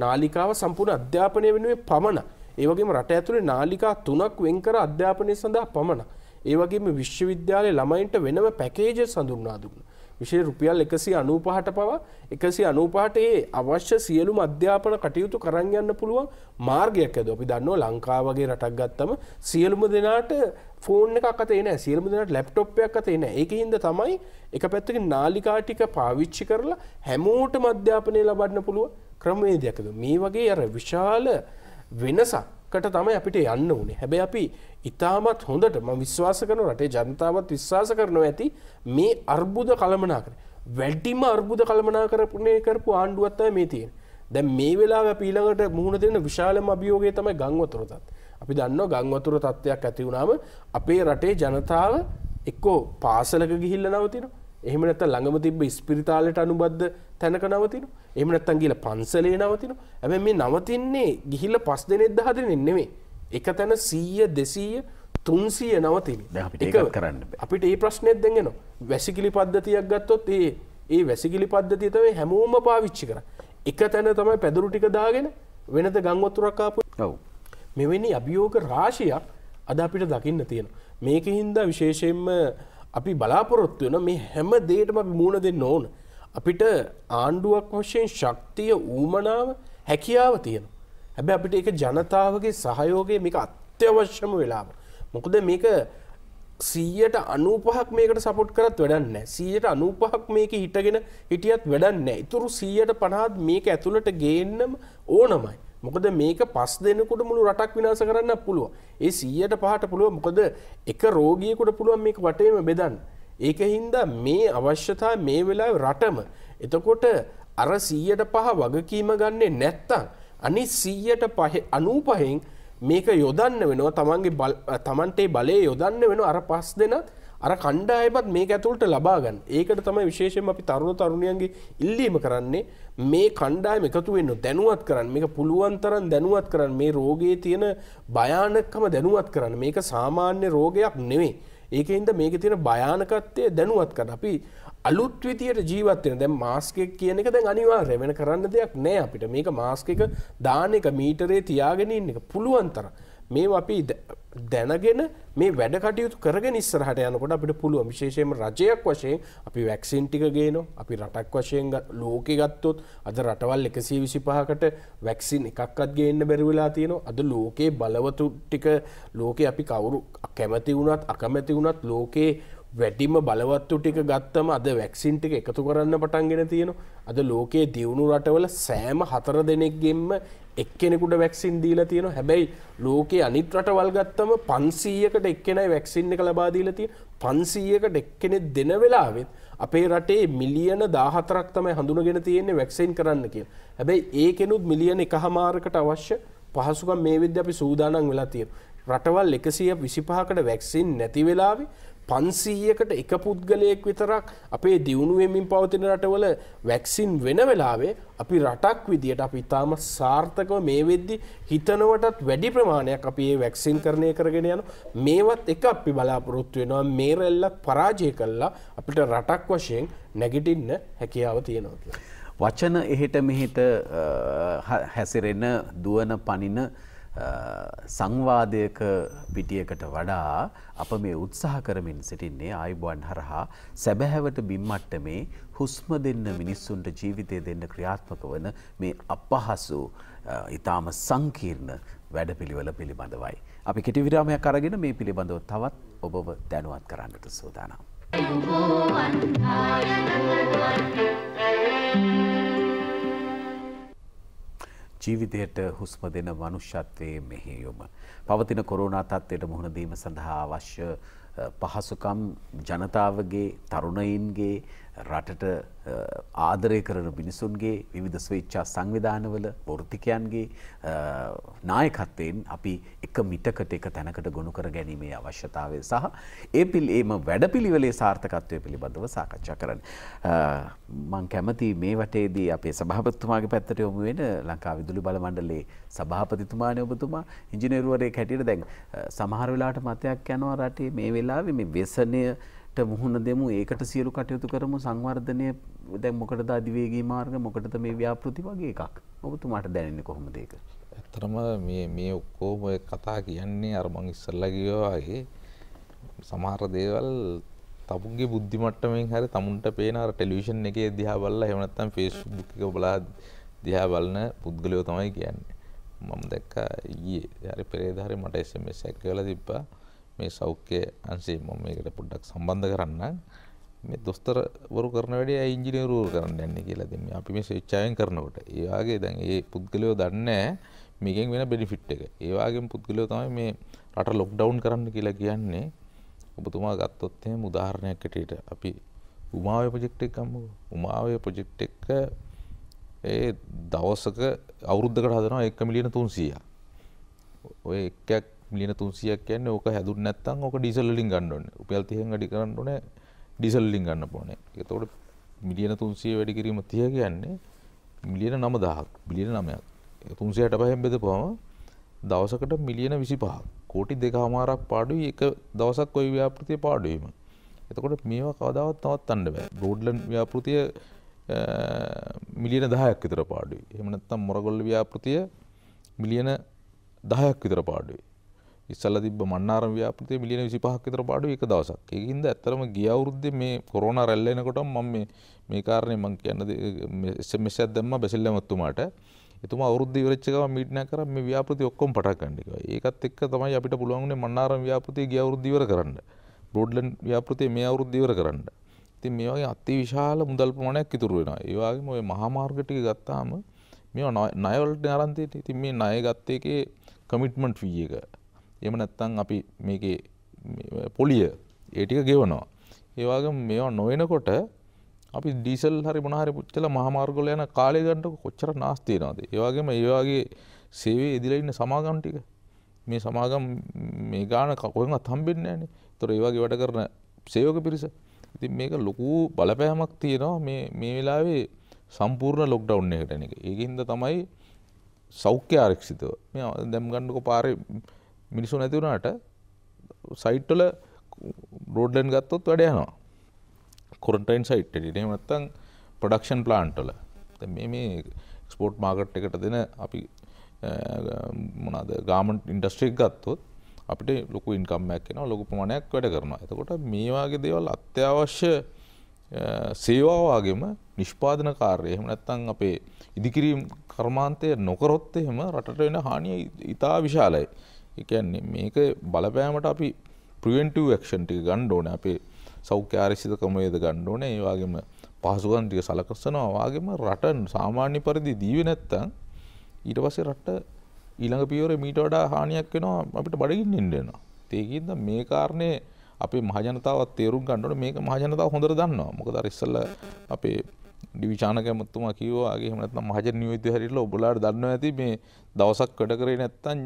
නාලිකාව සම්පූර්ණ අධ්‍යාපනය වෙනුවෙන් පමණ. ඒ වගේම රට ඇතුලේ නාලිකා 3ක් වෙන් කර අධ්‍යාපනය සඳහා පමණ. ඒ වගේම විශ්වවිද්‍යාලයේ ළමයින්ට වෙනම පැකේජස් හඳුන්වා දුන්නා. විශේෂ රුපියල් 195ට පවා 195ට ඒ අවශ්‍ය සියලුම අධ්‍යාපන කටයුතු කරන් යන්න පුළුවන් මාර්ගයක් ඇදුවා. අපි දන්නවා ලංකාව වගේ රටක් ගත්තම සියලුම දෙනාට ෆෝන් එකක් අතේ නැහැ. සියලුම දෙනාට ලැප්ටොප් එකක් අතේ නැහැ. ඒකින්ද තමයි එක පැත්තකින් නාලිකා ටික පාවිච්චි කරලා හැමෝටම අධ්‍යාපනය ලබන්න පුළුවන් ක්‍රමවේදයක් ඇදුවා. මේ වගේ අර විශාල වෙනසකට තමයි අපිට යන්න ඕනේ. හැබැයි අපි ඉතාමත් හොඳට මම විශ්වාස කරනවා රටේ ජනතාවත් විශ්වාස කරනවා ඇති මේ අර්බුද කළමනාකරණය. වැඩිම අර්බුද කළමනාකරණය කරපු ආණ්ඩුවක් තමයි මේ තියෙන්නේ. දැන් මේ වෙලාවේ අපි ඊළඟට මුහුණ දෙන විශාලම අභියෝගය තමයි ගම් වතුර තත්ත්වය. අපි දන්නවා ගම් වතුර තත්ත්වයක් ඇති වුණාම අපේ රටේ ජනතාව එක්කෝ පාසලක ගිහිල්ලා නවතිනවා. එහෙම නැත්නම් ළඟම තිබ්බ ස්පිරිතාලයට අනුබද්ධ තැනක නවතිනවා. එහෙම නැත්නම් ගිහලා පන්සලේ නවතිනවා. හැබැයි මේ නවතින්නේ ගිහිල්ලා 5 දෙනෙක් 10 දෙනෙක් නෙමෙයි. එක තැන 100 200 300 නවතින්නේ. දැන් අපිට ඒක කරන්න බෑ. අපිට මේ ප්‍රශ්නයක් දැන් එනවා. වැසිකිලි පද්ධතියක් ගත්තොත් ඒ වැසිකිලි පද්ධතිය තමයි හැමෝම පාවිච්චි කරන්නේ. එක තැන තමයි පැදුරු ටික දාගෙන වෙනද ගම් වතුරක් ආපු. ඔව්. මෙවැනි අභියෝග රාශියක් අද අපිට දකින්න තියෙනවා. මේකින්ද විශේෂයෙන්ම අපි බලාපොරොත්තු වෙන මේ හැම දෙයකටම අපි මුහුණ දෙන්න ඕන. අපිට ආණ්ඩුවක් වශයෙන් ශක්තිය ඌමනාව හැකියාව තියෙනවා. හැබැයි අපිට ඒක ජනතාවගේ සහයෝගය මේක අත්‍යවශ්‍යම වෙලාව. මොකද මේක 195ක් මේකට සපෝට් කරත් වැඩක් නැහැ. 195ක් මේක හිටගෙන හිටියත් වැඩක් නැහැ. ඊටු 150ක් මේක ඇතුළට ගේන්නම ඕනමයි. මොකද මේක 5 දෙනෙකුට මුළු රටක් විනාශ කරන්න පුළුවන්. ඒ 105ට පුළුවන්. මොකද එක රෝගියෙකුට පුළුවන් මේක වටේම බෙදන්න. ඒකින්ද මේ අවශ්‍යතාවය මේ වෙලාවේ රටම. එතකොට අර 105 වගකීම ගන්නෙ නැත්තම් අනිත් 195න් මේක යොදන්න වෙනවා. තමන්ගේ බලය යොදන්න වෙනවා අර 5 දෙනාත් අර කණ්ඩායමත් මේක ඇතුළට ලබා ගන්න. ඒකට තමයි විශේෂයෙන්ම අපි තරුණ තරුණියන්ගේ ඉල්ලීම කරන්නේ මේ කණ්ඩායම එකතු වෙන්න දැනුවත් කරන්න. මේක පුළුවන් තරම් දැනුවත් කරන්න. මේ රෝගයේ තියෙන භයානකම දැනුවත් කරන්න. මේක සාමාන්‍ය රෝගයක් නෙවෙයි. ඒකින්ද මේකේ තියෙන භයානකත්වය දැනුවත් කරන්න. අපි අලුත් විදියට ජීවත් වෙන. දැන් මාස්ක් එක කියන එක දැන් අනිවාර්යයි. වෙන කරන්න දෙයක් නැහැ අපිට. මේක මාස්ක් එක දාන එක මීටරේ තියාගෙන ඉන්න එක පුළුවන් තරම්. මේවා අපි දැනගෙන මේ වැඩ කටයුතු කරගෙන ඉස්සරහට යනකොට අපිට පුළුවන් විශේෂයෙන්ම රජයක් වශයෙන් අපි වැක්සින් ටික ගේනවා. අපි රටක් වශයෙන් ලෝකෙ ගත්තොත් අද රටවල් 125කට වැක්සින් එකක්වත් ගේන්න බැරි වෙලා තියෙනවා. අද ලෝකේ බලවතු ටික ලෝකේ අපි කවුරු කැමති වුණත් අකමැති වුණත් ලෝකේ වැඩිම බලවත්තු ටික ගත්තම අද වැක්සින් ටික එකතු කරන්න පටන්ගෙන තියෙනවා. අද ලෝකයේ දියුණු රටවල සෑම 4 දෙනෙක්ගෙන්ම එක්කෙනෙකුට වැක්සින් දීලා තියෙනවා. හැබැයි ලෝකයේ අනිත් රටවල් ගත්තම 500කට එක්කෙනයි වැක්සින් එක ලබා දීලා තියෙන්නේ. 500කට එක්කෙනෙක් දෙන වෙලාවෙත් අපේ රටේ මිලියන 14ක් තමයි හඳුනගෙන තියෙන්නේ වැක්සින් කරන්න කියලා. හැබැයි ඒකෙනුත් මිලියන 1.5කට අවශ්‍ය පහසුකම් මේ විදිහට අපි සූදානම් වෙලා තියෙනවා. රටවල් 125කට වැක්සින් නැති වෙලාවේ 500කට එක පුද්ගලයෙක් විතරක් අපේ දියුණු වෙමින් පවතින රටවල වැක්සින් වෙන වෙලාවේ අපි රටක් විදියට අපි තාම සාර්ථකව මේ වෙද්දි හිතනවටත් වැඩි ප්‍රමාණයක් අපි මේ වැක්සින් කරණය කරගෙන යන මේවත් එක අපි බලාපොරොත්තු වෙනවා මේ රැල්ලක් පරාජය කළා අපිට රටක් වශයෙන් නැගිටින්න හැකියාව තියෙනවා කියලා. වචන එහෙට මෙහෙට හැසිරෙන දුවන පනින සංවාදයක පිටියකට වඩා අප මේ උත්සාහ කරමින් සිටින්නේ ආයුබෝවන් හරහා සැබෑවට බිම්මට්ටමේ හුස්ම දෙන්න මිනිස්සුන්ට ජීවිතය දෙන්න ක්‍රියාත්මක වන මේ අපහසු ඊටාම සංකීර්ණ වැඩපිළිවෙල පිළිබඳවයි. අපි කෙටි විරාමයක් අරගෙන මේ පිළිබඳව තවත් ඔබව දැනුවත් කරන්නට සූදානම්. ජීවිතයට හුස්ම දෙන මනුෂ්‍යත්වයේ මෙහෙයුම. පවතින කොරෝනා තත්ත්වයට මුහුණ දීම සඳහා අවශ්‍ය පහසුකම් ජනතාවගේ තරුණයින්ගේ රටට ආදරය කරන මිනිසුන්ගේ විවිධ ස්වේච්ඡා සංවිධානවල වෘත්තිකයන්ගේ නායකත්වයෙන් අපි එක මිටකට එක තැනකට ගොනු කර ගැනීමේ අවශ්‍යතාවය සහ එම වැඩපිළිවෙලේ සාර්ථකත්වය පිළිබඳව සාකච්ඡා කරන්න. මම කැමති මේ වටේදී අපේ සභාපතිතුමාගේ පැත්තට යොමු වෙන ලංකා විදුලි බල මණ්ඩලයේ සභාපතිතුමානේ ඔබතුමා ඉංජිනේරුවරයෙක් හැටියට දැන් සමහර වෙලාවට මතයක් යනවා රටේ මේ වෙලාවේ මේ ව්‍යසනයට මුහුණ දෙමු ඒකට සියලු කටයුතු කරමු සංවර්ධනය දැන් මොකටද අධිවේගී මාර්ග මොකටද මේ ව්‍යාපෘති වගේ එකක් ඔබතුමාට දැනෙන්නේ කොහොමද ඒක? ඇත්තටම මේ ඔක්කොම ඔය කතා කියන්නේ අර මං ඉස්සල්ලා කිව්වා වගේ සමහර දේවල් තමුන්ගේ බුද්ධි මට්ටමින් හරි තමුන්ට පේන අර ටෙලිවිෂන් එකේ දිහා බලලා එහෙම නැත්නම් Facebook එක බලලා දිහා බලන පුද්ගලයෝ තමයි කියන්නේ. මම දැක්කා ඊයේ හරි පෙරේද හරි මට SMS එකක් කියලා තිබ්බා මේ සෞඛ්‍ය අංශේ මම මේකට පොඩ්ඩක් සම්බන්ධ කරන්නම්. මේ දොස්තරවරු කරන වැඩේ අය ඉංජිනේරුවරු කරන්න යන්නේ කියලා. දැන් අපි මේ ස්වේච්ඡාවෙන් කරනකොට ඒ වගේ දැන් ඒ පුද්ගලයෝ දන්නේ මේකෙන් වෙන බෙනිෆිට් එක. ඒ වගේම පුද්ගලයෝ තමයි මේ රට ලොක්ඩවුන් කරන්න කියලා කියන්නේ. ඔබතුමා ගත්තොත් එහෙම උදාහරණයක් ඇටියට අපි උමාවේ ප්‍රොජෙක්ට් එක ගමුකෝ. උමාවේ ප්‍රොජෙක්ට් එක ඒ දවසක අවුරුද්දකට හදනවා 1 මිලියන 300ක්. ඔය 1 මිලියන 300ක් කියන්නේ ඕක හැදුන්නේ නැත්නම් ඕක ඩීසල් වලින් ගන්න ඕනේ. රුපියල් 30න් වැඩි කරන්න ඕනේ ඩීසල් වලින් ගන්න ඕනේ. ඒතකොට මිලියන 300 වැඩි කිරීම 30 කියන්නේ මිලියන 9000ක්. බිලියන 9ක්. 365න් බෙදපුවම දවසකට මිලියන 25ක්. කෝටි 2.5ක් පාඩුයි එක දවසක් ওই ව්‍යාපෘතිය පාඩුවීම. එතකොට මේවා කවදාවත් නවත්තන්න බෑ. බ්‍රෝඩ්ලන්ඩ් ව්‍යාපෘතිය මිලියන 10ක් විතර පාඩුයි. එහෙම නැත්නම් මොරගොල්ල ව්‍යාපෘතිය මිලියන 10ක් විතර පාඩුයි. ඉස්සල්ලා තිබ්බ මන්නාරම් ව්‍යාපෘතිය මිලියන 25ක් විතර පාඩුයි එක දවසක්. ඒකින්ද ඇත්තටම ගිය අවුරුද්දේ මේ කොරෝනා රැල්ල එනකොට මම මේ කාරණේ මම කියන්න SMS එකක් දැම්මා බැසිල් ඇමතුමාට. එතුමා අවුරුද්ද ඉවරච්ච ගමන් මීටින් එකක් කරා මේ ව්‍යාපෘති ඔක්කොම පටන් ගන්න කිව්වා. ඒකත් එක්ක තමයි අපිට පුළුවන් වුණේ මන්නාරම් ව්‍යාපෘතිය ගිය අවුරුද්ද ඉවර කරන්න. බ්‍රෝඩ්ලන්ඩ් ව්‍යාපෘතිය මේ අවුරුද්ද ඉවර කරන්න. ඉතින් මේ වගේ අතිවිශාල මුදල් ප්‍රමාණයක් ඉතුරු වෙනවා. ඒ වගේම ওই මහා මාර්ග ටික ගත්තාම මේවා ණය වලට අරන් තියෙන්නේ. ඉතින් මේ ණය ගත්ත එකේ කමිට්මන්ට් ෆී එක. එහෙම නැත්නම් අපි මේකේ පොලිය ඒ ටික ගෙවනවා. ඒ වගේම මේවා නොවෙනකොට අපි ඩීසල් හරි මොන හරි පුච්චලා මහා මාර්ග වල යන කාලය ගන්නකො කොච්චර නාස්ති වෙනවද? ඒ වගේම ඒ වගේ සේවයේ ඉදිරිය ඉන්න සමාගම් ටික මේ සමාගම් මේ ගාන කොහෙන්වත් හම්බෙන්නේ නැහනේ. ඒතර ඒ වගේ වැඩ කරන සේවක පිරිස. ඉතින් මේක ලොකු බලපෑමක් තියෙනවා මේ වෙලාවේ සම්පූර්ණ ලොක්ඩවුන් එකකට එන එක. ඒකින්ද තමයි සෞඛ්‍ය ආරක්ෂිතව මේ දැන් ගන්නකො පාරේ මිනිස්සු නැති වුණාට සයිට් වල බ්‍රෝඩ්ලන්ඩ් ගත්තොත් වැඩ යනවා. ක්වොරන්ටයින් සයිට් එකේ. එහෙම නැත්නම් ප්‍රොඩක්ෂන් ප්ලාන්ට් වල. දැන් මේ එක්ස්පෝර්ට් මාකට් එකට දෙන අපි මොනවාද ගාමන්ට් ඉන්ඩස්ට්‍රි එක ගත්තොත් අපිට ලොකු ඉන්කම් එකක් එනවා ලොකු ප්‍රමාණයක් වැඩ කරනවා. එතකොට මේ වගේ දේවල් අත්‍යවශ්‍ය සේවා වගේම නිෂ්පාදන කාර්යය එහෙම නැත්නම් අපේ ඉදිකිරීම් කර්මාන්තය නොකරොත් එහෙම රටට වෙන හානිය ඉතා විශාලයි. ඒ කියන්නේ මේක බලපෑමට අපි ප්‍රිවෙන්ටිව් ඇක්ෂන් ටික ගන්න ඕනේ. අපේ සෞඛ්‍ය ආරක්ෂිතකම වේද ගන්න ඕනේ. ඒ වගේම පහසුකම් ටික සලකනවා. වගේම රට සාමාන්‍ය පරිදි දීවේ නැත්නම් ඊට පස්සේ රට ඊළඟ පියවරේ මීට වඩා හානියක් වෙනවා අපිට බඩගින්නෙන්න වෙනවා. ඒකින්ද මේ කාරණේ අපේ මහජනතාවත් තේරුම් ගන්න ඕනේ. මේක මහජනතාව හොඳට දන්නවා. මොකද අර ඉස්සෙල්ලා අපේ ඩිවිෂානක ඇමතුමා කිව්වා වගේ එහෙම නැත්නම් මහජන නියෝජිතය හැටියට ඔබලාට දන්නවා ඇති මේ දවසක් වැඩ කරේ නැත්නම්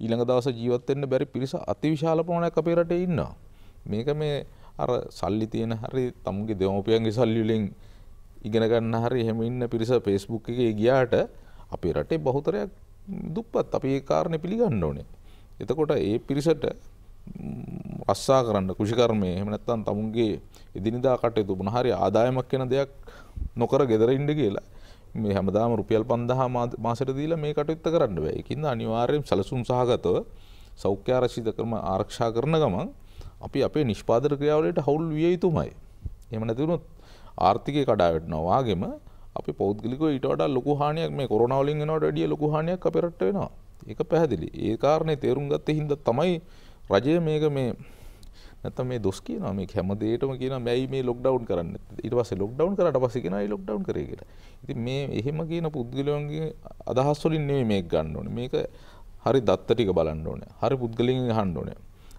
ඊළඟ දවසේ ජීවත් වෙන්න බැරි පිරිස අතිවිශාල ප්‍රමාණයක් අපේ රටේ ඉන්නවා. මේක මේ අර සල්ලි තියෙන හරි තමුන්ගේ දෙමව්පියන්ගේ සල්ලි වලින් ඉගෙන ගන්න හරි එහෙම ඉන්න පිරිස Facebook එකේ ගියාට අපේ රටේ බහුතරයක් දුප්පත්. අපි ඒ කාරණේ පිළිගන්න ඕනේ. එතකොට ඒ පිරිසට අස්සා කරන්න කෘෂිකර්මය එහෙම නැත්නම් තමුන්ගේ එදිනෙදා කටයුතු මොන හරි ආදායමක් වෙන දෙයක් නොකර ගෙදර ඉන්න කියලා මේ හැමදාම රුපියල් 5000 මාසෙට දීලා මේ කටයුත්ත කරන්න බෑ. ඒකින්ද අනිවාර්යයෙන් සැලසුම් සහගතව සෞඛ්‍ය ආරක්ෂිත ක්‍රම ආරක්ෂා කරන ගමන් අපි අපේ නිෂ්පාදන ක්‍රියාවලියට හවුල් විය යුතුමයි. එහෙම නැති වුණොත් ආර්ථිකය කඩා වැටෙනවා. වගේම අපි පෞද්ගලිකව ඊට වඩා ලොකු හානියක් මේ කොරෝනා වලින් වෙනවට වැඩිය ලොකු හානියක් අපේ රටට වෙනවා. ඒක පැහැදිලි. ඒ කාරණේ තේරුම් ගත්තේ හින්දා තමයි රජය මේක මේ නැත්නම් මේ දොස් කියනවා මේක හැම දෙයකටම කියනවා මැයි මේ ලොක්ඩවුන් කරන්න. ඊට පස්සේ ලොක්ඩවුන් කරාට පස්සේ කියනවා ඒ ලොක්ඩවුන් කරේ කියලා. ඉතින් මේ එහෙම කියන පුද්ගලයන්ගේ අදහස් වලින් නෙමෙයි මේක ගන්න ඕනේ. මේක හරි දත්ත ටික බලන්න ඕනේ. හරි පුද්ගලයන්ගෙන් අහන්න ඕනේ.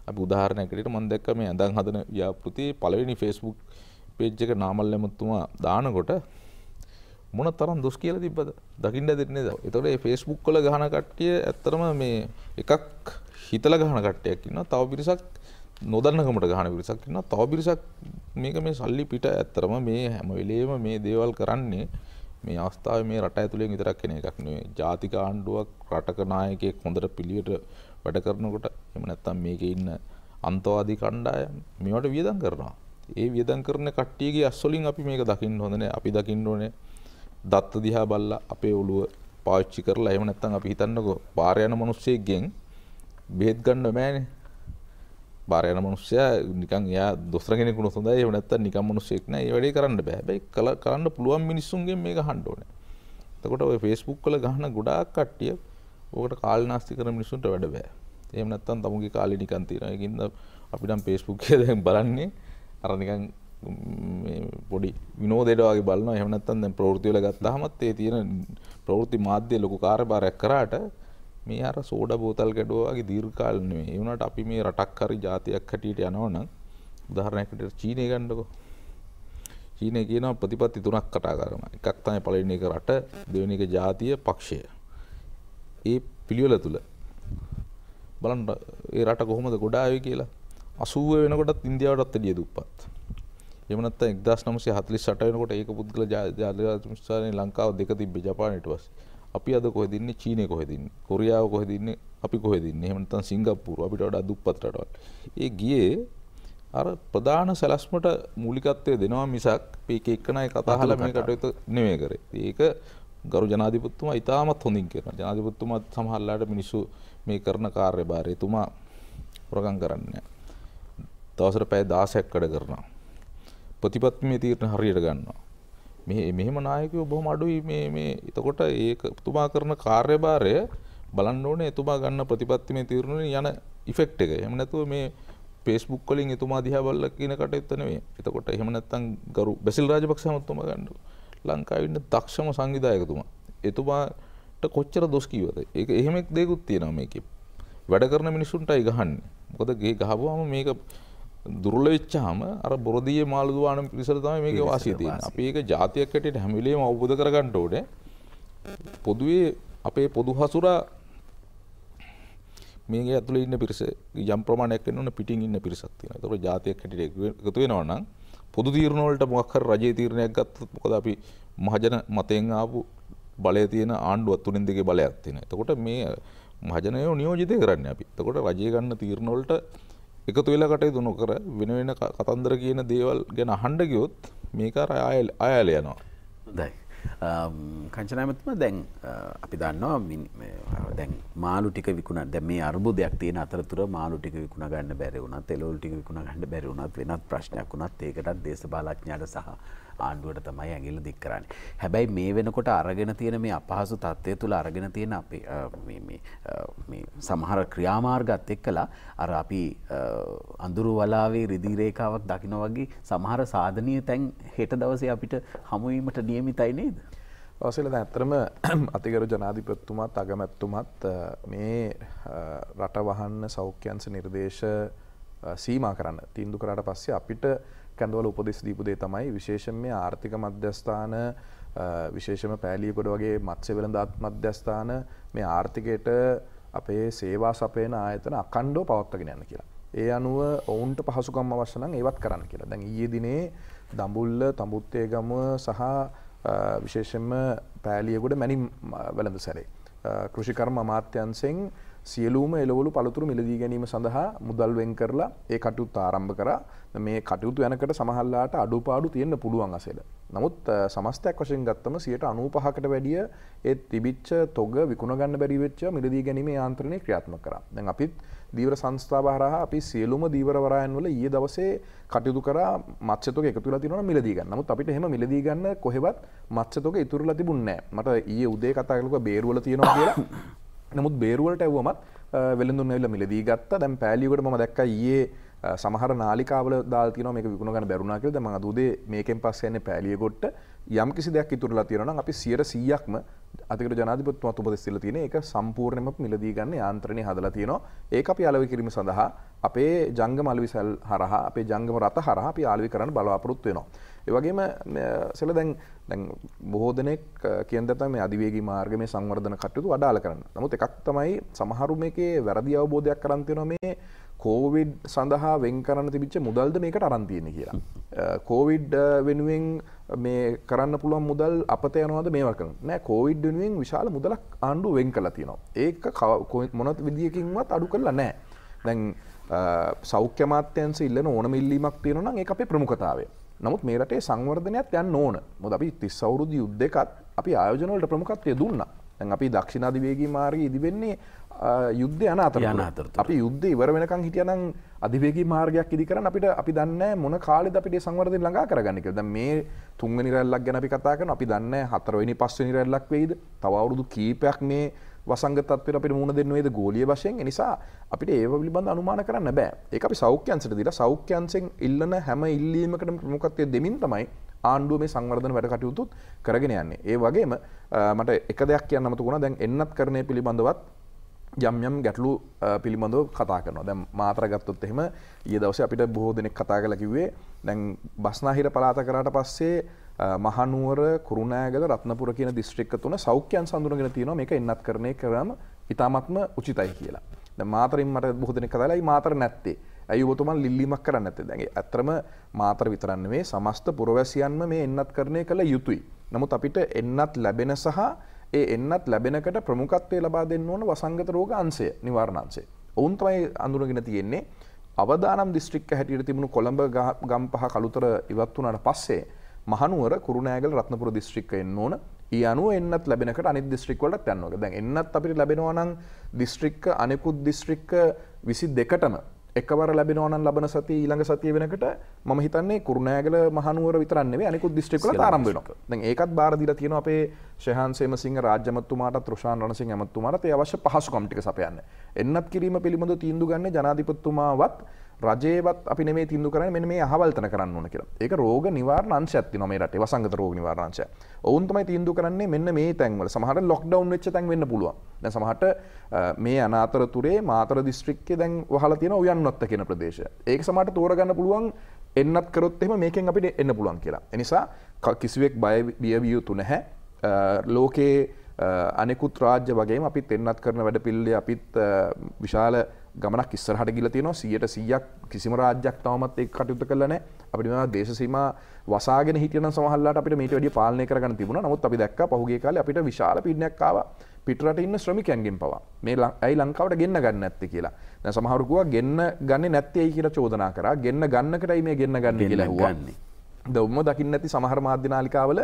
අපි උදාහරණයක් විදිහට මම දැක්ක මේ ඇඳන් හදන ව්‍යාපෘතියේ පළවෙනි Facebook page එක නාමල් ලැමතුමා දානකොට මොන තරම් දොස් කියලා තිබ්බද? දකින්න දෙන්නේ නේද? ඒතකොට මේ Facebook වල ගහන කට්ටිය ඇත්තටම මේ එකක් හිතලා ගහන කට්ටියක් ඉන්නවා. තව පිරිසක් නොදන්නකමට ගහන පිරිසක් ඉන්නවා. තව පිරිසක් මේක මේ සල්ලි පිට ඇත්තටම මේ හැම වෙලේම මේ දේවල් කරන්නේ මේ අවස්ථාවේ මේ රට ඇතුලෙන් විතරක් කෙන එකක් නෙවෙයි. ජාතික ආණ්ඩුවක් රටක නායකයෙක් හොඳට පිළිවෙට වැඩ කරනකොට එහෙම නැත්නම් මේකේ ඉන්න අන්තවාදී කණ්ඩායම් මේවට වියදම් කරනවා. ඒ වියදම් කරන කට්ටියගේ අස්වලින් අපි මේක දකින්න හොඳ නැහැ. අපි දකින්න ඕනේ දත්ත දිහා බලලා අපේ ඔළුව පාවිච්චි කරලා එහෙම නැත්නම් අපි හිතන්නකෝ පාර යන මිනිස්සෙක්ගෙන් බෙහෙත් ගන්න බෑනේ. පාර යන මිනිස්සයා නිකන් එයා දොස්තර කෙනෙකුට හොඳයි එහෙම නැත්නම් නිකන් මිනිස්සෙක් නෑ. ඒ වැඩේ කරන්න බෑ. හැබැයි කරන්න පුළුවන් මිනිස්සුන්ගෙන් මේක අහන්න ඕනේ. එතකොට ඔය Facebook වල ගහන ගොඩාක් කට්ටිය ඕකට කාලනාස්ති කරන මිනිස්සුන්ට වැඩ බෑ. එහෙම නැත්නම් තමුගේ කාලේ නිකන් තියෙනවා. ඒකින්ද අපි නම් Facebook එකේ දැන් බලන්නේ අර නිකන් මේ පොඩි විනෝදයට වගේ බලනවා. එහෙම නැත්නම් දැන් ප්‍රවෘත්ති වල ගත්තාමත් ඒ තියෙන ප්‍රවෘත්ති මාධ්‍ය ලොකු කාර්යභාරයක් කරාට මේ අර සෝඩා බෝතල් ගැඩුවා වගේ දීර්ඝ කාල නෙමෙයි. ඒ වුණාට අපි මේ රටක් හරි ජාතියක් හැටියට යනවනම් උදාහරණයක් විදිහට චීනය ගන්නකො. චීනය කියනවා ප්‍රතිපත්ති තුනක් කතා කරනවා. එකක් තමයි පළවෙනි එක රට, දෙවෙනි එක ජාතිය, පක්ෂය. ඒ පිළිවෙල තුල බලන්න ඒ රට කොහොමද ගොඩ ආවේ කියලා. 80 වෙනකොටත් ඉන්දියාවටත් වැඩිය දුප්පත්. එහෙම නැත්නම් 1948 වෙනකොට ඒක පුද්ගල ජාතිවාදී ලංකාව දෙක තිබ්බේ ජපානයට පස්සේ. අපි අද කොහෙද ඉන්නේ? චීනය කොහෙද ඉන්නේ? කොරියාව කොහෙද ඉන්නේ? අපි කොහෙද ඉන්නේ? එහෙම නැත්නම් සිංගප්පූරු අපිට වඩා දුප්පත් රටවල්. ඒ ගියේ අර ප්‍රධාන සැලැස්මට මූලිකත්වය දෙනවා මිසක් මේක එක්කනයි කතා අහලා මේ කටයුතු නෙමෙයි කරේ. ඒක ගරු ජනාධිපතිතුමා ඉතාමත් හොඳින් කරනවා. ජනාධිපතිතුමා සමහරලාට මිනිස්සු මේ කරන කාර්යභාරය එතුමා හොරගම් කරන්නේ නැහැ. දවසට පැය 16ක් වැඩ කරනවා. ප්‍රතිපත්තිමේ තීරණ හරියට ගන්නවා. මෙහෙම නායකයෝ බොහොම අඩුයි මේ එතකොට ඒක එතුමා කරන කාර්යභාරය බලන්න ඕනේ එතුමා ගන්න ප්‍රතිපත්තිමේ තීරණ වලින් යන ඉෆෙක්ට් එක. එහෙම නැතුව මේ Facebook වලින් එතුමා දිහා බලලා කියන කටයුත්ත නෙවෙයි. එතකොට එහෙම නැත්නම් ගරු බැසිල් රාජපක්ෂ මහත්මයා ගන්න ලංකාවේ ඉන්න දක්ෂම සංවිධායකතුමා. එතුමාට කොච්චර දොස් කිව්වද? ඒක එහෙම දෙයක්ත් තියෙනවා මේකේ. වැඩ කරන මිනිස්සුන්ටයි ගහන්නේ. මොකද ගේ ගහපුවාම මේක දුර්වල වෙච්චාම අර බොරදියේ මාළු දුවාන පිරිසට තමයි මේකේ වාසිය තියෙන්නේ. අපි ඒක ජාතියක් හැටියට හැම වෙලේම අවබෝධ කරගන්න ඕනේ. පොදුවේ අපේ පොදු හසුරා මේකේ ඇතුලේ ඉන්න පිරිස යම් ප්‍රමාණයක් වෙනවනේ පිටින් ඉන්න පිරිසක් තියෙනවා. ඒතකොට ජාතියක් හැටියට එකතු වෙනවා නම් පොදු තීරණ වලට මොකක් හරි රජයේ තීරණයක් ගත්තොත් මොකද අපි මහජන මතයෙන් ආපු බලය තියෙන ආණ්ඩුවක් තුනෙන් දෙකේ බලයක් තියෙනවා. එතකොට මේ මහජනයෝ නියෝජිතය කරන්නේ අපි. එතකොට රජයේ ගන්න තීරණ වලට එකතු වෙලා කටයුතු නොකර වෙන වෙන කතන්දර කියන දේවල් ගැන අහන්න ගියොත් මේක අර ආයල යනවා. හොඳයි. කංචනාමතුමා දැන් අපි දන්නවා දැන් මාළු ටික විකුණන දැන් මේ අර්බුදයක් තියෙන අතරතුර මාළු ටික විකුණ ගන්න බැරි වුණත් එළවලු ටික විකුණ ගන්න බැරි වුණත් වෙනත් ප්‍රශ්නයක් වුණත් ඒකටත් දේශපාලඥයාට සහ ආණ්ඩුවට තමයි ඇඟිල්ල දික් කරන්නේ. හැබැයි මේ වෙනකොට අරගෙන තියෙන මේ අපහසු තත්ත්වය තුළ අරගෙන තියෙන අපේ මේ සමහර ක්‍රියාමාර්ගات එක්කලා අර අපි අඳුරු වලාවේ රිදී රේඛාවක් දකින්න වගේ සමහර සාධනීය තැන් හෙට දවසේ අපිට හමු වීමට නියමිතයි නේද? අවසල දැන් ඇත්තටම අතිගරු ජනාධිපතිතුමාත් අගමැතිතුමාත් මේ රට වහන්න සෞඛ්‍ය අංශ නිර්දේශ සීමා කරන්න තීන්දුව කරාට පස්සේ අපිට කැඳවල උපදෙස් දීපු දේ තමයි විශේෂයෙන් මේ ආර්ථික මධ්‍යස්ථාන විශේෂම පෑලියගොඩ වගේ මත්ස්‍ය වෙළඳාත් මධ්‍යස්ථාන මේ ආර්ථිකයට අපේ සේවා සපයන ආයතන අඛණ්ඩව පවත්වාගෙන යන්න කියලා. ඒ අනුව ඔවුන්ට පහසුකම් අවශ්‍ය නම් ඒවත් කරන්න කියලා. දැන් ඊයේ දිනේ දඹුල්ල, තඹුත්තේගම සහ විශේෂයෙන්ම පෑලියගොඩ මැණින් වෙළඳසැලේ කෘෂිකර්ම අමාත්‍යාංශයෙන් සියලුම එළවලු පළතුරු මිලදී ගැනීම සඳහා මුදල් වෙන් කරලා ඒ කටයුත්ත ආරම්භ කරා. මේ කටයුතු යනකොට සමහරලාට අඩුපාඩු තියෙන්න පුළුවන් අසෙල. නමුත් සමස්තයක් වශයෙන් ගත්තම 95%කට වැඩිය ඒ තිබිච්ච තොග විකුණ ගන්න බැරි වෙච්ච මිලදී ගැනීමේ යාන්ත්‍රණය ක්‍රියාත්මක කරා. දැන් අපිත් දීවර සංස්ථාව හරහා අපි සියලුම දීවර වරායන් වල ඊයේ දවසේ කටයුතු කරා මත්ස්‍ය තොග එකතු වෙලා තියෙනවා මිලදී ගන්න. නමුත් අපිට එහෙම මිලදී ගන්න කොහෙවත් මත්ස්‍ය තොග ඉතුරුලා තිබුණේ නැහැ. මට ඊයේ උදේ කතා කළා බේරුවල තියෙනවා කියලා. නමුත් බේරුවලට ඇව්වමත් වෙළඳුන් ඇවිල්ලා මිලදී ගත්තා. දැන් පෑලියකට මම දැක්කා ඊයේ සමහර නාලිකාවල දාලා තියෙනවා මේක විකුණ ගන්න බැරුණා කියලා. දැන් මම අද උදේ මේකෙන් පස්සේ යන්නේ පෑලියකොට්ට යම් කිසි දෙයක් ඉතුරුලා තියෙනවා නම් අපි 100%ක්ම අතිගරු ජනාධිපතිතුමාත් උපදෙස් දීලා තියෙන ඒක සම්පූර්ණයෙන්ම මිලදී ගන්න යාන්ත්‍රණය හදලා තියෙනවා. ඒක අපි අලෙවි කිරීම සඳහා අපේ ජංගම අලෙවිසල් හරහා අපේ ජංගම රථ හරහා අපි අලෙවි කරන්න බලාපොරොත්තු වෙනවා. ඒ වගේම සෙල දැන් බොහෝ දෙනෙක් කියන දේ තමයි මේ අධිවේගී මාර්ග මේ සංවර්ධන කටයුතු අඩාල කරන්න. නමුත් එකක් තමයි සමහරු මේකේ වැරදි අවබෝධයක් කරන් තියෙනවා මේ කෝවිඩ් සඳහා වෙන් කරන්න තිබිච්ච මුදල්ද මේකට අරන් තියෙන්නේ කියලා. කෝවිඩ් වෙනුවෙන් මේ කරන්න පුළුවන් මුදල් අපත යනවාද මේවා කරන. නෑ කෝවිඩ් වෙනුවෙන් විශාල මුදලක් ආණ්ඩුව වෙන් කරලා තියෙනවා. ඒක මොන විදියකින්වත් අඩු කරලා නෑ. දැන් සෞඛ්‍ය අමාත්‍යාංශය ඉල්ලන ඕනම ඉල්ලීමක් තියෙනවා නම් ඒක අපේ ප්‍රමුඛතාවය. නමුත් මේ රටේ සංවර්ධනයත් යන්න ඕන. මොකද අපි 30 අවුරුදු යුද්ධයකත් අපි ආයෝජන වලට ප්‍රමුඛත්වය දුන්නා. දැන් අපි දක්ෂිණ අධිවේගී මාර්ගයේ ඉදි වෙන්නේ යුද්ධය යන අතරතුර. අපි යුද්ධය ඉවර වෙනකන් හිටියනම් අධිවේගී මාර්ගයක් ඉදි කරන්න අපි දන්නේ මොන කාලෙද අපිට මේ සංවර්ධනය ළඟා කරගන්නේ කියලා. දැන් මේ 3 වෙනි රැල්ලක් ගැන අපි කතා කරනවා. අපි දන්නේ 4 වෙනි 5 වෙනි රැල්ලක් වෙයිද? තව අවුරුදු කීපයක් මේ වසංගත තත්ත්වයට අපිට මුහුණ දෙන්න වේද ගෝලීය වශයෙන්. ඒ නිසා අපිට ඒව පිළිබඳ අනුමාන කරන්න බෑ. ඒක අපි සෞඛ්‍ය අංශයට දීලා සෞඛ්‍ය අංශෙන් ඉල්ලන හැම ඉල්ලීමකටම ප්‍රමුඛත්වය දෙමින් තමයි ආණ්ඩුව මේ සංවර්ධන වැඩ කටයුතුත් කරගෙන යන්නේ. ඒ වගේම මට එක දෙයක් කියන්න අමතක වුණා. දැන් එන්නත් කරණය පිළිබඳවත් යම් ගැටලු පිළිබඳව කතා කරනවා. දැන් මාතර ගත්තොත් එහෙම ඊයේ දවසේ අපිට බොහෝ දෙනෙක් කතා කරලා කිව්වේ දැන් බස්නාහිර පළාත කරාට පස්සේ මහනුවර, කුරුණෑගල, රත්නපුර කියන දිස්ත්‍රික්ක තුන සෞඛ්‍යයන් සඳුනගෙන තියෙනවා මේක එන්නත් කරණය කරාම ඉතාමත්ම උචිතයි කියලා. දැන් මාතරින් මට බොහෝ දෙනෙක් කතාලා "අයි මාතර නැත්තේ? ඇයි ඔබතුමන් ලිල්ලීමක් කරන්නේ නැත්තේ?" දැන් ඇත්තටම මාතර විතරක් නෙවෙයි සමස්ත පුරවැසියන්ම මේ එන්නත් කරණය කළ යුතුයි. නමුත් අපිට එන්නත් ලැබෙන සහ ඒ එන්නත් ලැබෙනකට ප්‍රමුඛත්වය ලබා දෙන්න ඕන වසංගත රෝග අංශය, නිවාරණ අංශය. ඔවුන් තමයි අඳුනගෙන තියෙන්නේ. අවදානම් දිස්ත්‍රික්ක හැටියට තිබුණු කොළඹ, ගම්පහ, කළුතර ඉවත් වුණාට පස්සේ මහනුවර, කුරුණෑගල, රත්නපුර දිස්ත්‍රික්ක එන්න ඕන. ඊ අනුව එන්නත් ලැබෙනකට අනිත් දිස්ත්‍රික් වලට යන්න ඕන. දැන් එන්නත් අපිට ලැබෙනවා නම් දිස්ත්‍රික්ක අනෙකුත් දිස්ත්‍රික්ක 22ටම එකවර ලැබෙනවා නම් ලබන සතිය ඊළඟ සතිය වෙනකොට මම හිතන්නේ කුරුණෑගල, මහනුවර විතරක් නෙවෙයි අනෙකුත් දිස්ත්‍රික් වලට ආරම්භ වෙනවා. දැන් ඒකත් බාර දීලා තියෙනවා අපේ ශෙහාන් සේමසිංහ රාජ්‍ය ඇමතුමාටත් රුෂාන් රණසිංහ ඇමතුමාටත් ඒ අවශ්‍ය පහසුකම් ටික සපයන්න. එන්නත් කිරීම පිළිබඳව තීන්දුව ගන්නේ ජනාධිපතිතුමාවත් රජයේවත් අපි නෙමෙයි තීන්දුව කරන්නේ මෙන්න මේ අහවල් තැන කරන්න ඕන කියලා. ඒක රෝග නිවාරණ අංශයක් තියෙනවා මේ රටේ වසංගත රෝග නිවාරණ අංශය. ඔවුන් තමයි තීන්දුව කරන්නේ මෙන්න මේ තැන්වල. සමහරට ලොක්ඩවුන් වෙච්ච තැන් වෙන්න පුළුවන්. දැන් සමහරට මේ අනාතරතුරේ මාතර දිස්ත්‍රික්කයේ දැන් වහලා තියෙන උයන්වත්ත කියන ප්‍රදේශය. ඒක සමහරට තෝරගන්න පුළුවන් එන්නත් කරොත් එහෙම මේකෙන් අපිට එන්න පුළුවන් කියලා. ඒ නිසා කිසිවෙක් බිය විය යුතු නැහැ. ලෝකයේ අනෙකුත් රාජ්‍ය වගේම අපිත් එන්නත් කරන වැඩ පිළිවෙලේ අපිත් විශාල ගමනක් ඉස්සරහට ගිහිල්ලා තියෙනවා. 100% කිසිම රාජ්‍යයක් තවමත් ඒක කටයුතු කරලා නැහැ. අපිට මේවා දේශ සීමා වසාගෙන හිටියනම් සමහරලාට අපිට මේට වැඩිය පාලනය කරගන්න තිබුණා. නමුත් අපි දැක්කා පහුගිය කාලේ අපිට විශාල පීඩනයක් ආවා පිටරට ඉන්න ශ්‍රමිකයන්ගෙන් පවා. මේ ඇයි ලංකාවට ගෙන්න ගන්න නැත්තේ කියලා. දැන් සමහරු කිව්වා ගෙන්න ගන්නේ නැත්තේ ඇයි කියලා චෝදනා කරා. ගෙන්න ගන්නකටයි මේ ගෙන්න ගන්න කියලා ඇහුවා. දවම දකින්න නැති සමහර මාධ්‍ය නාලිකාවල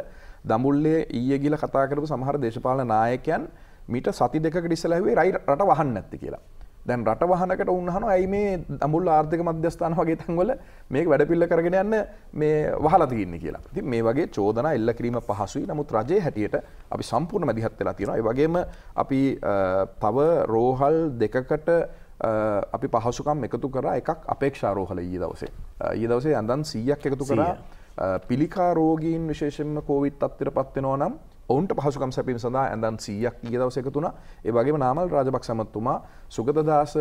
දඹුල්ලේ ඊයේ ගිහලා කතා කරපු සමහර දේශපාලන නායකයන් මීට සති දෙකකට ඉස්සෙල්ලා ඇහුවේ රට වහන්න නැත්තේ කියලා. දැන් රට වහනකට උන් අහනවා ඇයි මේ දඹුල්ල ආර්ථික මධ්‍යස්ථාන වගේ තැන්වල මේක වැඩපිළිවෙල කරගෙන යන්න මේ වහලා තියෙන්නේ කියලා. ඉතින් මේ වගේ චෝදනා එල්ල කිරීම පහසුයි. නමුත් රජයේ හැටියට අපි සම්පූර්ණ මැදිහත් වෙලා තියෙනවා. ඒ වගේම අපි තව රෝහල් දෙකකට අපි පහසුකම් එකතු කරා. එකක් අපේක්ෂා රෝහල ඊයේ දවසේ. ඊයේ දවසේ අඳන් 100ක් එකතු කරා. පිළිකා රෝගීන් විශේෂයෙන්ම කොවිඩ් තත්ත්වයට පත් වෙනවා නම් ඔවුන්ට පහසුකම් සැපීම සඳහා ඇඳන් 100ක් ඊයේ දවසේ එකතු වුණා. ඒ වගේම නාමල් රාජපක්ෂ මහත්මයා සුගතදාස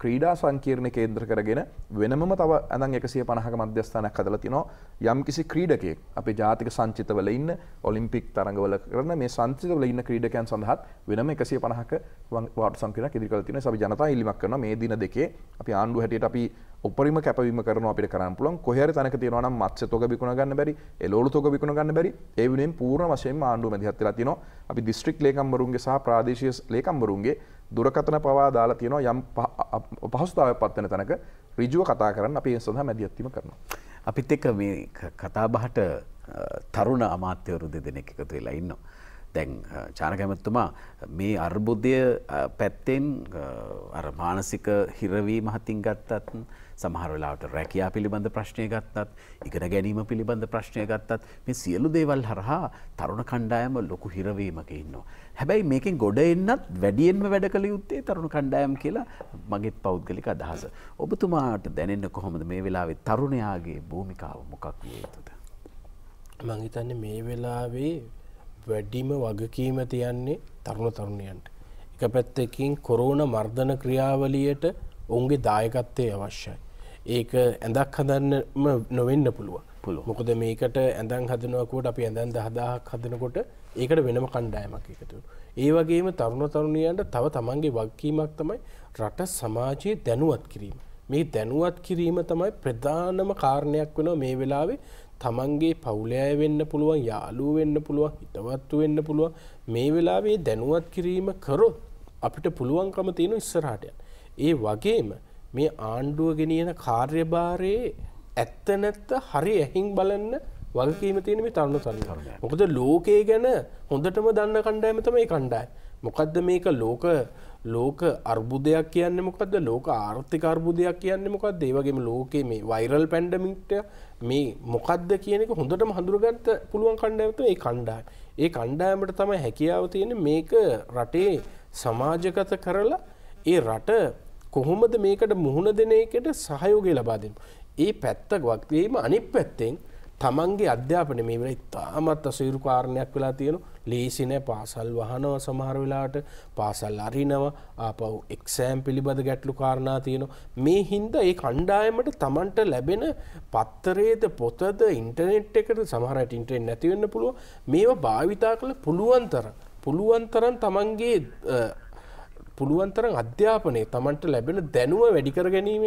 ක්‍රීඩා සංකීර්ණ කේන්ද්‍ර කරගෙන වෙනමම තව ඇඳන් 150ක මධ්‍යස්ථානයක් හදලා තිනවා. යම්කිසි ක්‍රීඩකයෙක් අපේ ජාතික සංචිතවල ඉන්න ඔලිම්පික් තරඟවල කරන මේ සංචිතවල ඉන්න ක්‍රීඩකයන් සඳහා වෙනම 150ක වාට් සංකීර්ණයක් ඉදිරි කරලා තිනවා. අපි ජනතා ඉල්ලීමක් කරනවා මේ දින දෙකේ අපි ආණ්ඩුව හැටියට අපි උපරිම කැපවීම කරනවා අපිට කරන්න පුළුවන්. කොහේ හරි තැනක තියෙනවා නම් මත්ස්‍ය තොග විකුණ ගන්න බැරි, එළවලු තොග විකුණ ගන්න බැරි. ඒ වෙනුවෙන් පූර්ණ වශයෙන්ම ආණ්ඩුව මැදිහත් වෙලා තියෙනවා. අපි දිස්ත්‍රික් ලේකම්වරුන්ගේ සහ ප්‍රාදේශීය ලේකම්වරුන්ගේ දුරකථන පවා දාලා තියෙනවා යම් පහසුතාවයක් පත් වෙන තැනක ඍජුව කතා කරන්න අපි ඒ සඳහා මැදිහත් වීම කරනවා. අපිත් එක්ක මේ කතා බහට තරුණ අමාත්‍යවරු දෙදෙනෙක් එකතු වෙලා ඉන්නවා. දැන් චානක ඇමතුමා මේ අර්බුදය පැත්තෙන් අර මානසික හිරවීම හතින් ගත්තත් සමහර වෙලාවට රැකියා පිළිබඳ ප්‍රශ්නය ගත්තත් ඉගෙන ගැනීම පිළිබඳ ප්‍රශ්නය ගත්තත් මේ සියලු දේවල් හරහා තරුණ කණ්ඩායම ලොකු හිරවීමක ඉන්නවා. හැබැයි මේකෙන් ගොඩ එන්නත් වැඩියෙන්ම වැඩ කළ යුත්තේ තරුණ කණ්ඩායම් කියලා මගේත් පෞද්ගලික අදහස. ඔබතුමාට දැනෙන්නේ කොහොමද මේ වෙලාවේ තරුණයාගේ භූමිකාව මොකක් විය යුතුද? මං හිතන්නේ මේ වෙලාවේ වැඩිම වගකීම තියන්නේ තරුණ තරුණියන්ට. එක පැත්තකින් කොරෝනා මර්ධන ක්‍රියාවලියට ඔවුන්ගේ දායකත්වය අවශ්‍යයි. ඒක ඇඳක් හදන්නම නොවෙන්න පුළුවන්. මොකද මේකට ඇඳන් හදනකොට අපි ඇඳන් 10000ක් හදනකොට ඒකට වෙනම කණ්ඩායමක් එකතු වෙනවා. ඒ වගේම තරුණ තරුණියන්ට තව තමන්ගේ වගකීමක් තමයි රට සමාජයේ දැනුවත් කිරීම. මේ දැනුවත් කිරීම තමයි ප්‍රධානම කාරණයක් වෙනවා මේ වෙලාවේ. තමන්ගේ පවුලේ අය වෙන්න පුළුවන්, යාළුවෝ වෙන්න පුළුවන්, හිතවත්තු වෙන්න පුළුවන්. මේ වෙලාවේ දැනුවත් කිරීම කරොත් අපිට පුළුවන්කම තියෙන ඉස්සරහට යන්න. ඒ වගේම මේ ආණ්ඩුව ගෙනියන කාර්යභාරයේ ඇත්ත නැත්ත හරි ඇහින් බලන්න වගකීම තියෙන මේ තරුණ තරුණියන්. මොකද ලෝකයේ ගැන හොඳටම දන්න කණ්ඩායම තමයි මේ කණ්ඩායම. මොකද්ද මේක ලෝක අර්බුදයක් කියන්නේ මොකද්ද? ලෝක ආර්ථික අර්බුදයක් කියන්නේ මොකද්ද? ඒ වගේම ලෝකයේ මේ වෛරල් පැන්ඩමික් මේ මොකද්ද කියන එක හොඳටම හඳුනගන්න පුළුවන් කණ්ඩායම තමයි මේ කණ්ඩායම. ඒ කණ්ඩායමට තමයි හැකියාව තියෙන්නේ මේක රටේ සමාජගත කරලා ඒ රට කොහොමද මේකට මුහුණ දෙන එකට සහයෝගය ලබා දෙන්නේ. ඒ පැත්ත වගේම අනිත් පැත්තෙන් තමන්ගේ අධ්‍යාපනය මේ වෙලාවේ තාමත් අසීරු කාරණයක් වෙලා තියෙනවා. ලේසි නෑ. පාසල් වහනවා සමහර වෙලාවට, පාසල් අරිනවා, ආපහු එක්සෑම් පිළිබඳ ගැටලු කාරණා තියෙනවා. මේ හින්දා ඒ කණ්ඩායමට තමන්ට ලැබෙන පත්තරේද පොතද ඉන්ටර්නෙට් එකද සමහර අයට ඉන්ටර්නෙට් නැති වෙන්න පුළුවන්. මේවා භාවිතා කරලා පුළුවන් තරම් තමන්ගේ පුළුවන් තරම් අධ්‍යාපනයේ තමන්ට ලැබෙන දැනුම වැඩි කර ගැනීම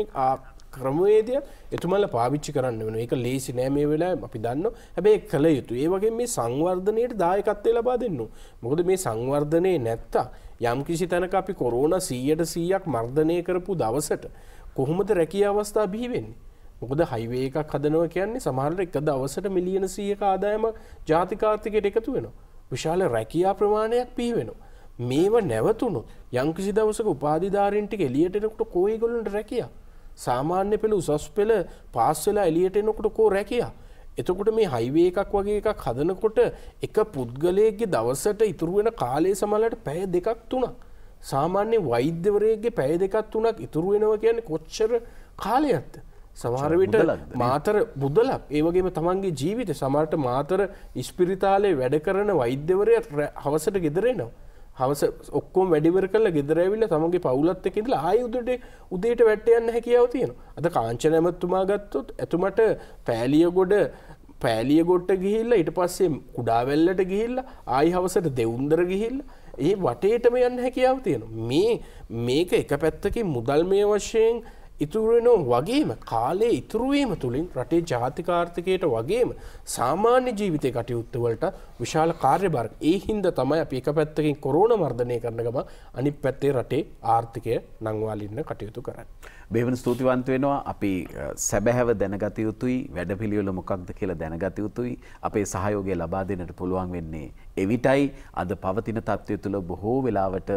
ක්‍රමවේදය එතුමන්ලා පාවිච්චි කරන්න වෙනවා. ඒක ලේසි නෑ මේ වෙලාවේ අපි දන්නවා. හැබැයි කළ යුතුයි. ඒ වගේම මේ සංවර්ධනයට දායකත්වය ලබා දෙන්න ඕන. මොකද මේ සංවර්ධනයේ නැත්තම් යම්කිසි තැනක අපි කොරෝනා 100%ක් මර්ධනය කරපු දවසට කොහොමද රැකියාව අවස්ථා බිහි වෙන්නේ? මොකද හයිවේ එකක් හදනවා කියන්නේ සමහරවිට එක දවසට මිලියන 100ක ආදායම ජාතික ආර්ථිකයට එකතු වෙනවා. විශාල රැකියා ප්‍රමාණයක් බිහි වෙනවා. මේව නැවතුණොත් යම්කිසි දවසක උපාධිධාරීන් ටික එළියට එනකොට කොයි ඒගොල්ලන්ට රැකියාව? සාමාන්‍ය පෙළ උසස් පෙළ පාස් වෙලා එළියට එනකොට කෝ රැකියාව? එතකොට මේ හයිවේ එකක් වගේ එකක් හදනකොට එක පුද්ගලයෙක්ගේ දවසට ඉතුරු වෙන කාලය සමහරවිට පැය 2ක් 3ක්. සාමාන්‍ය වෛද්‍යවරයෙක්ගේ පැය 2ක් 3ක් ඉතුරු වෙනවා කියන්නේ කොච්චර කාලයක්ද? සමහර විට මාතර බුදලක්. ඒ වගේම තමන්ගේ ජීවිතේ සමහරට මාතර ඉස්පිරිතාලේ වැඩ කරන වෛද්‍යවරයා හවසට ගෙදර එනවා. හවස ඔක්කොම වැඩිවර කරලා ගෙදර ඇවිල්ලා තමන්ගේ පවුලත් එක්ක ඉඳලා ආයෙ උදේට වැට්ට යන්න හැකියාව තියෙනවා. අද කාංචන ඇමතුමා ගත්තොත් එතුමට පෑලියගොඩට ගිහිල්ලා ඊට පස්සේ කුඩාවැල්ලට ගිහිල්ලා ආයෙ හවසට දෙවුන්දර ගිහිල්ලා ඒ වටේටම යන්න හැකියාව තියෙනවා. මේක එක පැත්තකින් මුදල්මය වශයෙන් ඉතුරු වෙනවා වගේම කාලයේ ඉතුරු වීම තුලින් රටේ ජාතික ආර්ථිකයට වගේම සාමාන්‍ය ජීවිතේ කටයුතු වලට විශාල කාර්යභාරයක්. ඒ හින්දා තමයි අපි එක පැත්තකින් කොරෝනා මර්ධනය කරන ගමන් අනිත් පැත්තේ රටේ ආර්ථිකය නංවාලින්න කටයුතු කරන්නේ. බේවන් ස්තුතිවන්ත වෙනවා. අපි සැබෑව දැනගත යුතුයි, වැඩපිළිවෙල මොකක්ද කියලා දැනගත යුතුයි. අපේ සහයෝගය ලබා දෙන්නට පුළුවන් වෙන්නේ එවිටයි. අද පවතින තත්ත්වය තුළ බොහෝ වෙලාවට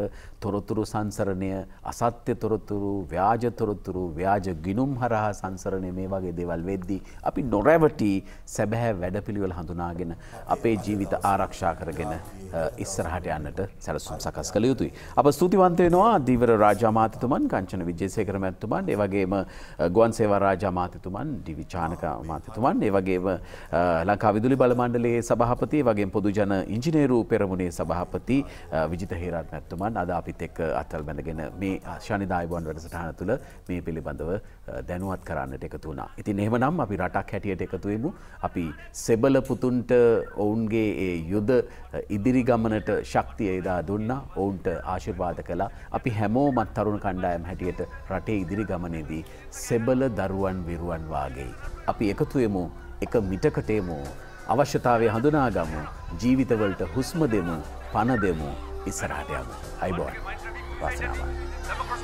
තොරතුරු සංසරණය, අසත්‍ය තොරතුරු, ව්‍යාජ තොරතුරු, ව්‍යාජ ගිණුම් හරහා සංසරණය මේ වගේ දේවල් වෙද්දී අපි නොරැවටි සැබෑ වැඩපිළිවෙල හඳුනාගෙන අපේ ජීවිත ආරක්ෂා කරගෙන ඉස්සරහට යන්නට සැලසුම් සකස් කළ යුතුයි. අප ස්තුතිවන්ත වෙනවා දීවර රාජ අමාත්‍යතුමන්, කංචන විජේසේකර මැතිතුමන්, ඒ වගේම ගුවන් සේවා රාජ අමාත්‍යතුමන්, ඩී.වී. චානක අමාත්‍යතුමන්, ඒ වගේම ලංකා විදුලි බල මණ්ඩලයේ සභාපති, ඒ වගේම පොදු ජන ඉංජිනේරු පෙරමුණේ සභාපති විජිත හේරත් මැතිතුමන් අද අපිත් එක්ක අත්වල බැඳගෙන මේ ශනිදායබෝන් වැඩසටහන තුළ මේ පිළිබඳව දැනුවත් කරන්නට එකතු වුණා. ඉතින් එහෙමනම් අපි රටක් හැටියට එකතු වෙමු. අපි සෙබළ පුතුන්ට ඔවුන්ගේ ඒ යුද ඉදිරි ගමනට ශක්තිය එදා දුන්නා. ඔවුන්ට ආශිර්වාද කළා. අපි හැමෝම තරුණ කණ්ඩායම් හැටියට රටේ ඉදිරි ගමනේදී සෙබල දරුවන් විරුවන් වාගේ. අපි එකතුවෙමු එක මිටකටේමු අවශ්‍යතාවය හඳුනාගමු ජීවිතවලට හුස්ම දෙමු පණ දෙමු ඉස්සරහට යමු. අයිබෝන් වාසනාවන්ත.